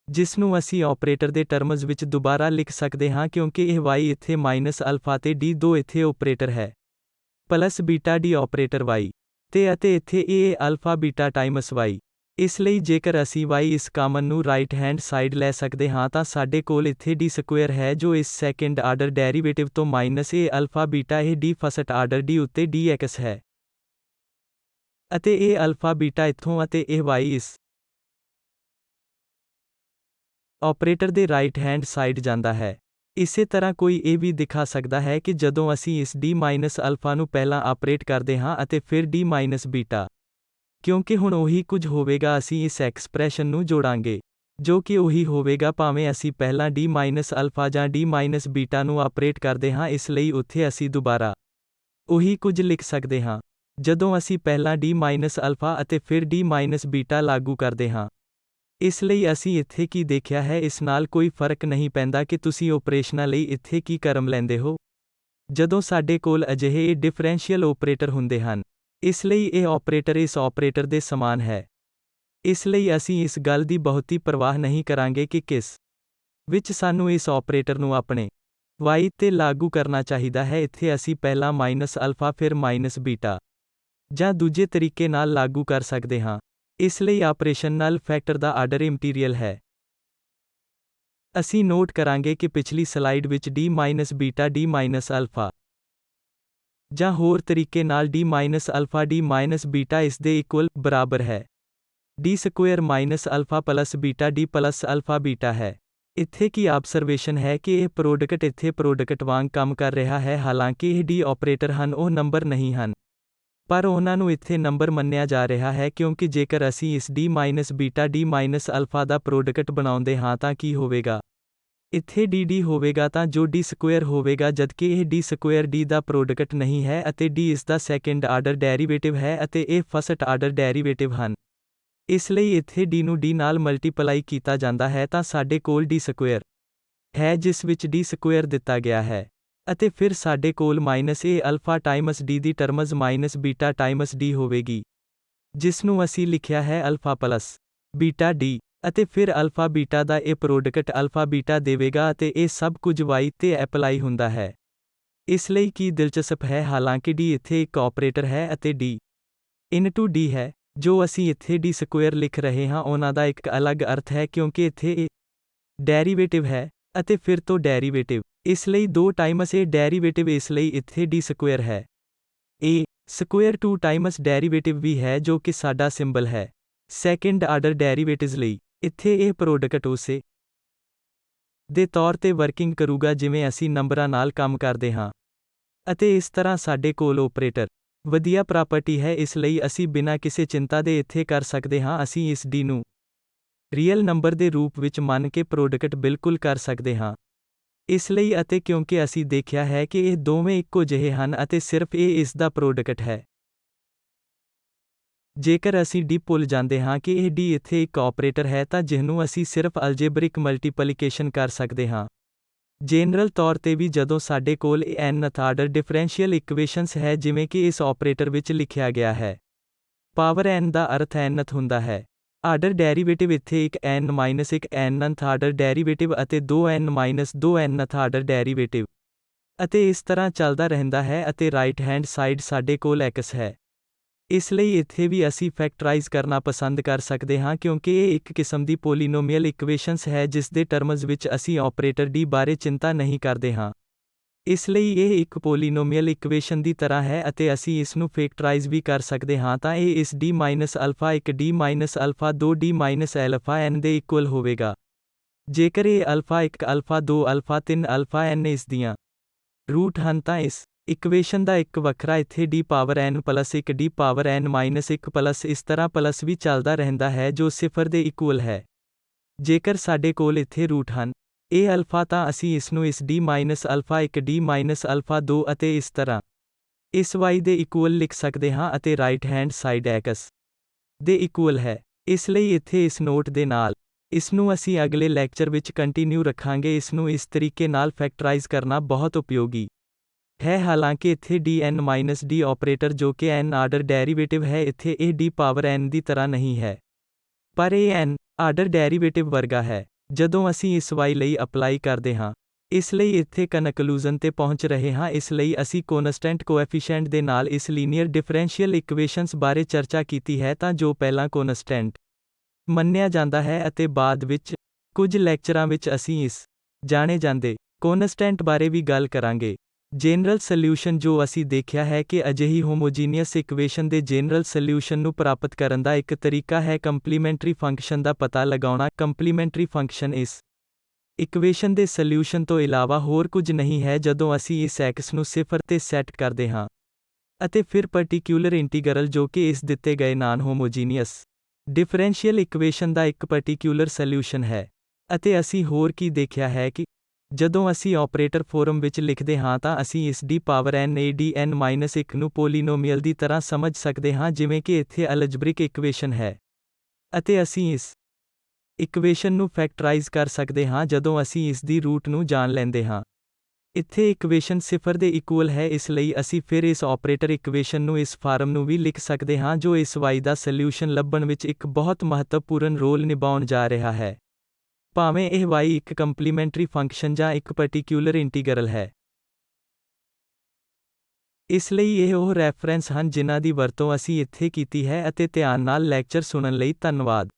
ਜਿਸ ਨੂੰ ਅਸੀਂ ਆਪਰੇਟਰ ਦੇ ਟਰਮਜ਼ ਵਿੱਚ ਦੁਬਾਰਾ ਲਿਖ ਸਕਦੇ ਹਾਂ ਕਿਉਂਕਿ ਇਹ y ਇੱਥੇ ਮਾਈਨਸ ਅਲਫਾ ਤੇ d2 ਇੱਥੇ ਆਪਰੇਟਰ ਹੈ, plus beta d operator y ਤੇ ਅਤੇ ਇੱਥੇ a alpha beta Times y। ਇਸ ਲਈ ਜੇਕਰ ਅਸੀਂ y ਇਸ ਕਾਮਨ ਨੂੰ ਰਾਈਟ ਹੈਂਡ ਸਾਈਡ ਲੈ ਸਕਦੇ ਹਾਂ ਤਾਂ ਸਾਡੇ ਕੋਲ ਇੱਥੇ d ਸਕੁਏਅਰ ਹੈ ਜੋ ਇਸ ਸੈਕਿੰਡ ਆਰਡਰ ਡੈਰੀਵੇਟਿਵ ਤੋਂ ਮਾਈਨਸ a ਅਲਫਾ ਬੀਟਾ ਇਹ d ਫਸਟ ਆਰਡਰ d ਉੱਤੇ dx ਹੈ ਅਤੇ ਇਹ ਅਲਫਾ ਬੀਟਾ ਇੱਥੋਂ ਅਤੇ ਇਹ y ਇਸ ਆਪਰੇਟਰ ਦੇ ਰਾਈਟ ਹੈਂਡ ਸਾਈਡ ਜਾਂਦਾ ਹੈ। ਇਸੇ ਤਰ੍ਹਾਂ ਕੋਈ ਇਹ ਵੀ ਦਿਖਾ ਸਕਦਾ ਹੈ ਕਿ ਜਦੋਂ ਅਸੀਂ ਇਸ d ਮਾਈਨਸ ਅਲਫਾ ਨੂੰ ਪਹਿਲਾਂ ਆਪਰੇਟ ਕਰਦੇ ਹਾਂ ਅਤੇ ਫਿਰ d ਮਾਈਨਸ ਬੀਟਾ, ਕਿਉਂਕਿ ਹੁਣ ਉਹੀ ਕੁਝ ਹੋਵੇਗਾ, ਅਸੀਂ ਇਸ ਐਕਸਪ੍ਰੈਸ਼ਨ ਨੂੰ ਜੋੜਾਂਗੇ ਜੋ ਕਿ ਉਹੀ ਹੋਵੇਗਾ ਭਾਵੇਂ ਅਸੀਂ ਪਹਿਲਾਂ d ਮਾਈਨਸ ਅਲਫਾ ਜਾਂ d ਮਾਈਨਸ ਬੀਟਾ ਨੂੰ ਆਪਰੇਟ ਕਰਦੇ ਹਾਂ। ਇਸ ਲਈ ਉੱਥੇ ਅਸੀਂ ਦੁਬਾਰਾ ਉਹੀ ਕੁਝ ਲਿਖ ਸਕਦੇ ਹਾਂ ਜਦੋਂ ਅਸੀਂ ਪਹਿਲਾਂ d ਮਾਈਨਸ ਅਲਫਾ ਅਤੇ ਫਿਰ d ਮਾਈਨਸ ਬੀਟਾ ਲਾਗੂ ਕਰਦੇ ਹਾਂ। ਇਸ ਲਈ ਅਸੀਂ ਇੱਥੇ ਕੀ ਦੇਖਿਆ ਹੈ, ਇਸ ਨਾਲ ਕੋਈ ਫਰਕ ਨਹੀਂ ਪੈਂਦਾ ਕਿ ਤੁਸੀਂ ਆਪਰੇਸ਼ਨਾਂ ਲਈ ਇੱਥੇ ਕੀ ਕਰਮ ਲੈਂਦੇ ਹੋ ਜਦੋਂ ਸਾਡੇ ਕੋਲ ਅਜਿਹੇ ਡਿਫਰੈਂਸ਼ੀਅਲ ਆਪਰੇਟਰ ਹੁੰਦੇ ਹਨ। ਇਸ ਲਈ ਇਹ ਆਪਰੇਟਰ ਇਸ ਆਪਰੇਟਰ ਦੇ ਸਮਾਨ ਹੈ। ਇਸ ਲਈ ਅਸੀਂ ਇਸ ਗੱਲ ਦੀ ਬਹੁਤੀ ਪਰਵਾਹ ਨਹੀਂ ਕਰਾਂਗੇ ਕਿ ਕਿਸ ਵਿੱਚ ਸਾਨੂੰ ਇਸ ਆਪਰੇਟਰ ਨੂੰ ਆਪਣੇ y ਤੇ ਲਾਗੂ ਕਰਨਾ ਚਾਹੀਦਾ ਹੈ। ਇੱਥੇ ਅਸੀਂ ਪਹਿਲਾਂ ਮਾਈਨਸ ਅਲਫਾ ਫਿਰ ਮਾਈਨਸ ਬੀਟਾ ਜਾਂ ਦੂਜੇ ਤਰੀਕੇ ਨਾਲ ਲਾਗੂ ਕਰ ਸਕਦੇ ਹਾਂ। ਇਸ ਲਈ ਆਪਰੇਸ਼ਨ ਨਲ ਫੈਕਟਰ ਦਾ ਆਰਡਰ ਇੰਪੀਰੀਅਲ ਹੈ। ਅਸੀਂ ਨੋਟ ਕਰਾਂਗੇ ਕਿ ਪਿਛਲੀ ਸਲਾਈਡ ਵਿੱਚ d minus beta d minus alpha ਜਾਂ ਹੋਰ ਤਰੀਕੇ ਨਾਲ d minus alpha d minus beta ਇਸ ਦੇ ਇਕੁਅਲ ਬਰਾਬਰ ਹੈ d square minus alpha plus beta d plus alpha beta ਹੈ। ਇੱਥੇ ਕੀ ਆਬਜ਼ਰਵੇਸ਼ਨ ਹੈ ਕਿ ਇਹ ਪ੍ਰੋਡਕਟ ਇੱਥੇ ਪ੍ਰੋਡਕਟ ਵਾਂਗ ਕੰਮ ਕਰ ਰਿਹਾ ਹੈ, ਹਾਲਾਂਕਿ ਇਹ d ਆਪਰੇਟਰ ਹਨ, ਉਹ ਨੰਬਰ ਨਹੀਂ ਹਨ, ਪਰ ਉਹਨਾਂ ਨੂੰ ਇੱਥੇ ਨੰਬਰ ਮੰਨਿਆ ਜਾ ਰਿਹਾ ਹੈ ਕਿਉਂਕਿ ਜੇਕਰ ਅਸੀਂ ਇਸ d minus beta d minus alpha ਦਾ ਪ੍ਰੋਡਕਟ ਬਣਾਉਂਦੇ ਹਾਂ ਤਾਂ ਕੀ ਹੋਵੇਗਾ, ਇੱਥੇ d ਹੋਵੇਗਾ ਤਾਂ ਜੋ d ਸਕੁਏਅਰ ਹੋਵੇਗਾ, ਜਦਕਿ ਇਹ d ਸਕੁਏਅਰ d ਦਾ ਪ੍ਰੋਡਕਟ ਨਹੀਂ ਹੈ ਅਤੇ d ਇਸ ਦਾ ਸੈਕਿੰਡ ਆਰਡਰ ਡੈਰੀਵੇਟਿਵ ਹੈ ਅਤੇ ਇਹ ਫਸਟ ਆਰਡਰ ਡੈਰੀਵੇਟਿਵ ਹਨ। ਇਸ ਲਈ ਇੱਥੇ d ਨੂੰ d ਨਾਲ ਮਲਟੀਪਲਾਈ ਕੀਤਾ ਜਾਂਦਾ ਹੈ ਤਾਂ ਸਾਡੇ ਕੋਲ d ਸਕੁਏਅਰ ਹੈ ਜਿਸ ਵਿੱਚ d ਸਕੁਏਅਰ ਦਿੱਤਾ ਗਿਆ ਹੈ ਅਤੇ ਫਿਰ ਸਾਡੇ ਕੋਲ minus a alpha Times d the ਟਰਮਜ਼ minus beta Times d ਹੋਵੇਗੀ, ਜਿਸ ਨੂੰ ਅਸੀਂ ਲਿਖਿਆ ਹੈ ਅਲਫਾ ਪਲਸ ਬੀਟਾ d ਅਤੇ ਫਿਰ ਅਲਫਾ ਬੀਟਾ ਦਾ ਇਹ ਪ੍ਰੋਡਕਟ ਅਲਫਾ ਬੀਟਾ ਦੇਵੇਗਾ ਅਤੇ ਇਹ ਸਭ ਕੁਝ y ਤੇ ਐਪਲਾਈ ਹੁੰਦਾ ਹੈ। ਇਸ ਲਈ ਕੀ ਦਿਲਚਸਪ ਹੈ, ਹਾਲਾਂਕਿ d ਇੱਥੇ ਇੱਕ ਆਪਰੇਟਰ ਹੈ ਅਤੇ d ਇਨਟੂ d ਹੈ ਜੋ ਅਸੀਂ ਇੱਥੇ d ਸਕੁਏਅਰ ਲਿਖ ਰਹੇ ਹਾਂ, ਉਹਨਾਂ ਦਾ ਇੱਕ ਅਲੱਗ ਅਰਥ ਹੈ ਕਿਉਂਕਿ ਇੱਥੇ ਇਹ ਡੈਰੀਵੇਟਿਵ ਹੈ ਅਤੇ ਫਿਰ ਤੋਂ ਡੈਰੀਵੇਟਿਵ, ਇਸ ਲਈ 2 ਟਾਈਮਸ ਇਹ ਡੈਰੀਵੇਟਿਵ, ਇਸ ਲਈ ਇੱਥੇ d ਸਕੁਏਅਰ ਹੈ। a ਸਕੁਏਅਰ 2 ਟਾਈਮਸ ਡੈਰੀਵੇਟਿਵ ਵੀ ਹੈ ਜੋ ਕਿ ਸਾਡਾ ਸਿੰਬਲ ਹੈ ਸੈਕਿੰਡ ਆਰਡਰ ਡੈਰੀਵੇਟਿਵਜ਼ ਲਈ। ਇੱਥੇ ਇਹ ਪ੍ਰੋਡਕਟ ਉਸੇ ਦੇ ਤੌਰ ਤੇ ਵਰਕਿੰਗ ਕਰੂਗਾ ਜਿਵੇਂ ਅਸੀਂ ਨੰਬਰਾਂ ਨਾਲ ਕੰਮ ਕਰਦੇ ਹਾਂ। ਅਤੇ ਇਸ ਤਰ੍ਹਾਂ ਸਾਡੇ ਕੋਲ ਆਪਰੇਟਰ ਵਧੀਆ ਪ੍ਰਾਪਰਟੀ ਹੈ, ਇਸ ਲਈ ਅਸੀਂ ਬਿਨਾਂ ਕਿਸੇ ਚਿੰਤਾ ਦੇ ਇੱਥੇ ਕਰ ਸਕਦੇ ਹਾਂ। ਅਸੀਂ ਇਸ ਡੀ ਨੂੰ ਰੀਅਲ ਨੰਬਰ ਦੇ ਰੂਪ ਵਿੱਚ ਮੰਨ ਕੇ ਪ੍ਰੋਡਕਟ ਬਿਲਕੁਲ ਕਰ ਸਕਦੇ ਹਾਂ। ਇਸ ਲਈ ਅਤੇ ਕਿਉਂਕਿ ਅਸੀਂ ਦੇਖਿਆ ਹੈ ਕਿ ਇਹ ਦੋਵੇਂ ਇੱਕੋ ਜਿਹੇ ਹਨ ਅਤੇ ਸਿਰਫ ਇਹ ਇਸ ਦਾ ਪ੍ਰੋਡਕਟ ਹੈ। ਜੇਕਰ ਅਸੀਂ ਡੀ ਭੁੱਲ ਜਾਂਦੇ ਹਾਂ ਕਿ ਇਹ ਡੀ ਇੱਥੇ ਇੱਕ ਆਪਰੇਟਰ ਹੈ ਤਾਂ ਜਿਹਨੂੰ ਅਸੀਂ ਸਿਰਫ ਅਲਜੇਬਰਿਕ ਮਲਟੀਪਲੀਕੇਸ਼ਨ ਕਰ ਸਕਦੇ ਹਾਂ। ਜਨਰਲ ਤੌਰ ਤੇ ਵੀ ਜਦੋਂ ਸਾਡੇ ਕੋਲ ਇਹ nth ਆਰਡਰ ਡਿਫਰੈਂਸ਼ੀਅਲ ਇਕੁਏਸ਼ਨਸ ਹੈ ਜਿਵੇਂ ਕਿ ਇਸ ਆਪਰੇਟਰ ਵਿੱਚ ਲਿਖਿਆ ਗਿਆ ਹੈ। ਪਾਵਰ n ਦਾ ਅਰਥ nth ਹੁੰਦਾ ਹੈ। ਆਰਡਰ ਡੈਰੀਵੇਟਿਵ ਇੱਥੇ ਇੱਕ n-1 nth ਆਰਡਰ ਡੈਰੀਵੇਟਿਵ ਅਤੇ 2n-2 nth ਆਰਡਰ ਡੈਰੀਵੇਟਿਵ। ਅਤੇ ਇਸ ਤਰ੍ਹਾਂ ਚੱਲਦਾ ਰਹਿੰਦਾ ਹੈ ਅਤੇ ਰਾਈਟ ਹੈਂਡ ਸਾਈਡ ਸਾਡੇ ਕੋਲ x ਹੈ। ਇਸ ਲਈ ਇੱਥੇ ਵੀ ਅਸੀਂ ਫੈਕਟਰਾਈਜ਼ ਕਰਨਾ ਪਸੰਦ ਕਰ ਸਕਦੇ ਹਾਂ ਕਿਉਂਕਿ ਇਹ ਇੱਕ ਕਿਸਮ ਦੀ ਪੋਲੀਨੋਮੀਅਲ ਇਕੁਏਸ਼ਨਸ ਹੈ ਜਿਸ ਦੇ ਟਰਮਜ਼ ਵਿੱਚ ਅਸੀਂ ਆਪਰੇਟਰ ਡੀ ਬਾਰੇ ਚਿੰਤਾ ਨਹੀਂ ਕਰਦੇ ਹਾਂ। ਇਸ ਲਈ ਇਹ ਇੱਕ ਪੋਲੀਨੋਮੀਅਲ ਇਕੁਏਸ਼ਨ ਦੀ ਤਰ੍ਹਾਂ ਹੈ ਅਤੇ ਅਸੀਂ ਇਸ ਨੂੰ ਫੈਕਟਰਾਈਜ਼ ਵੀ ਕਰ ਸਕਦੇ ਹਾਂ ਤਾਂ ਇਹ ਇਸ d-α1 d-α2 d-n ਦੇ ਇਕੁਅਲ ਹੋਵੇਗਾ। ਜੇਕਰ ਇਹ α1 α2 α3 αn ਇਸ ਦੀਆਂ ਰੂਟ ਹਨ ਤਾਂ ਇਸ ਇਕੁਏਸ਼ਨ ਦਾ ਇੱਕ ਵੱਖਰਾ ਇੱਥੇ d power n plus 1 d power n-1 plus ਇਸ ਤਰ੍ਹਾਂ ਪਲੱਸ ਵੀ ਚੱਲਦਾ ਰਹਿੰਦਾ ਹੈ ਜੋ 0 ਦੇ ਇਕੁਅਲ ਹੈ। ਜੇਕਰ ਸਾਡੇ ਕੋਲ ਇੱਥੇ ਰੂਟ ਹਨ ਇਹ ਅਲਫਾ ਤਾਂ ਅਸੀਂ ਇਸ ਨੂੰ ਇਸ d-α1 d-α2 ਅਤੇ ਇਸ ਤਰ੍ਹਾਂ ਇਸ y ਦੇ ਇਕੁਅਲ ਲਿਖ ਸਕਦੇ ਹਾਂ ਅਤੇ ਰਾਈਟ ਹੈਂਡ ਸਾਈਡ x ਦੇ ਇਕੁਅਲ ਹੈ। ਇਸ ਲਈ ਇੱਥੇ ਇਸ ਨੋਟ ਦੇ ਨਾਲ ਇਸ ਨੂੰ ਅਸੀਂ ਅਗਲੇ ਲੈਕਚਰ ਵਿੱਚ ਕੰਟੀਨਿਊ ਰੱਖਾਂਗੇ। ਇਸ ਨੂੰ ਇਸ ਤਰੀਕੇ ਨਾਲ ਫੈਕਟਰਾਈਜ਼ ਕਰਨਾ ਬਹੁਤ ਉਪਯੋਗੀ ਹੈ। ਹਾਲਾਂਕਿ ਇੱਥੇ dn-d ਆਪਰੇਟਰ ਜੋ ਕਿ n ਆਰਡਰ ਡੈਰੀਵੇਟਿਵ ਹੈ ਇੱਥੇ ਇਹ d ਪਾਵਰ n ਦੀ ਤਰ੍ਹਾਂ ਨਹੀਂ ਹੈ, ਪਰ ਇਹ n ਆਰਡਰ ਡੈਰੀਵੇਟਿਵ ਵਰਗਾ ਹੈ ਜਦੋਂ ਅਸੀਂ ਇਸ y ਲਈ ਅਪਲਾਈ ਕਰਦੇ ਹਾਂ। ਇਸ ਲਈ ਇੱਥੇ ਕਨਕਲੂਜਨ ਤੇ ਪਹੁੰਚ ਰਹੇ ਹਾਂ। ਇਸ ਲਈ ਅਸੀਂ ਕੋਨਸਟੈਂਟ ਕੋਐਫੀਸ਼ੀਐਂਟ ਦੇ ਨਾਲ ਇਸ ਲੀਨੀਅਰ ਡਿਫਰੈਂਸ਼ੀਅਲ ਇਕੁਏਸ਼ਨਸ ਬਾਰੇ ਚਰਚਾ ਕੀਤੀ ਹੈ ਤਾਂ ਜੋ ਪਹਿਲਾਂ ਕੋਨਸਟੈਂਟ ਮੰਨਿਆ ਜਾਂਦਾ ਹੈ ਅਤੇ ਬਾਅਦ ਵਿੱਚ ਕੁਝ ਲੈਕਚਰਾਂ ਵਿੱਚ ਅਸੀਂ ਇਸ ਜਾਣੇ ਜਾਂਦੇ ਕੋਨਸਟੈਂਟ ਬਾਰੇ ਵੀ ਗੱਲ ਕਰਾਂਗੇ। ਜਨਰਲ ਸੋਲਿਊਸ਼ਨ ਜੋ ਅਸੀਂ ਦੇਖਿਆ ਹੈ ਕਿ ਅਜਿਹੀ ਹੋਮੋਜੀਨੀਅਸ ਇਕੁਏਸ਼ਨ ਦੇ ਜਨਰਲ ਸੋਲਿਊਸ਼ਨ ਨੂੰ ਪ੍ਰਾਪਤ ਕਰਨ ਦਾ ਇੱਕ ਤਰੀਕਾ ਹੈ ਕੰਪਲੀਮੈਂਟਰੀ ਫੰਕਸ਼ਨ ਦਾ ਪਤਾ ਲਗਾਉਣਾ। ਕੰਪਲੀਮੈਂਟਰੀ ਫੰਕਸ਼ਨ ਇਸ ਇਕੁਏਸ਼ਨ ਦੇ ਸੋਲਿਊਸ਼ਨ ਤੋਂ ਇਲਾਵਾ ਹੋਰ ਕੁਝ ਨਹੀਂ ਹੈ ਜਦੋਂ ਅਸੀਂ ਇਸ x ਨੂੰ 0 ਤੇ ਸੈੱਟ ਕਰਦੇ ਹਾਂ ਅਤੇ ਫਿਰ ਪਾਰਟਿਕਿਊਲਰ ਇੰਟੀਗਰਲ ਜੋ ਕਿ ਇਸ ਦਿੱਤੇ ਗਏ ਨਾਨ ਹੋਮੋਜੀਨੀਅਸ ਡਿਫਰੈਂਸ਼ੀਅਲ ਇਕੁਏਸ਼ਨ ਦਾ ਇੱਕ ਪਾਰਟਿਕਿਊਲਰ ਸੋਲਿਊਸ਼ਨ ਹੈ। ਅਤੇ ਅਸੀਂ ਹੋਰ ਕੀ ਦੇਖਿਆ ਹੈ ਕਿ ਜਦੋਂ ਅਸੀਂ ਆਪਰੇਟਰ ਫਾਰਮ ਵਿੱਚ ਲਿਖਦੇ ਹਾਂ ਤਾਂ ਅਸੀਂ ਇਸ d power n a d n-1 ਨੂੰ ਪੋਲੀਨੋਮੀਅਲ ਦੀ ਤਰ੍ਹਾਂ ਸਮਝ ਸਕਦੇ ਹਾਂ ਜਿਵੇਂ ਕਿ ਇੱਥੇ ਅਲਜਬਰਿਕ ਇਕੁਏਸ਼ਨ ਹੈ ਅਤੇ ਅਸੀਂ ਇਸ ਇਕੁਏਸ਼ਨ ਨੂੰ ਫੈਕਟਰਾਈਜ਼ ਕਰ ਸਕਦੇ ਹਾਂ ਜਦੋਂ ਅਸੀਂ ਇਸ ਦੀ ਰੂਟ ਨੂੰ ਜਾਣ ਲੈਂਦੇ ਹਾਂ। ਇੱਥੇ ਇਕੁਏਸ਼ਨ 0 ਦੇ ਇਕੁਅਲ ਹੈ ਇਸ ਲਈ ਅਸੀਂ ਫਿਰ ਇਸ ਆਪਰੇਟਰ ਇਕੁਏਸ਼ਨ ਨੂੰ ਇਸ ਫਾਰਮ ਨੂੰ ਵੀ ਲਿਖ ਸਕਦੇ ਹਾਂ ਜੋ ਇਸ y ਦਾ ਸੋਲਿਊਸ਼ਨ ਲੱਭਣ ਵਿੱਚ ਇੱਕ ਬਹੁਤ ਮਹੱਤਵਪੂਰਨ ਰੋਲ ਨਿਭਾਉਣ ਜਾ ਰਿਹਾ ਹੈ, ਭਾਵੇਂ ਇਹ y ਇੱਕ ਕੰਪਲੀਮੈਂਟਰੀ ਫੰਕਸ਼ਨ ਜਾਂ ਇੱਕ ਪਾਰਟਿਕਿਊਲਰ ਇੰਟੀਗਰਲ ਹੈ। ਇਸ ਲਈ ਇਹ ਉਹ ਰੈਫਰੈਂਸ ਹਨ ਜਿਨ੍ਹਾਂ ਦੀ ਵਰਤੋਂ ਅਸੀਂ ਇੱਥੇ ਕੀਤੀ ਹੈ ਅਤੇ ਧਿਆਨ ਨਾਲ ਲੈਕਚਰ ਸੁਣਨ ਲਈ ਧੰਨਵਾਦ।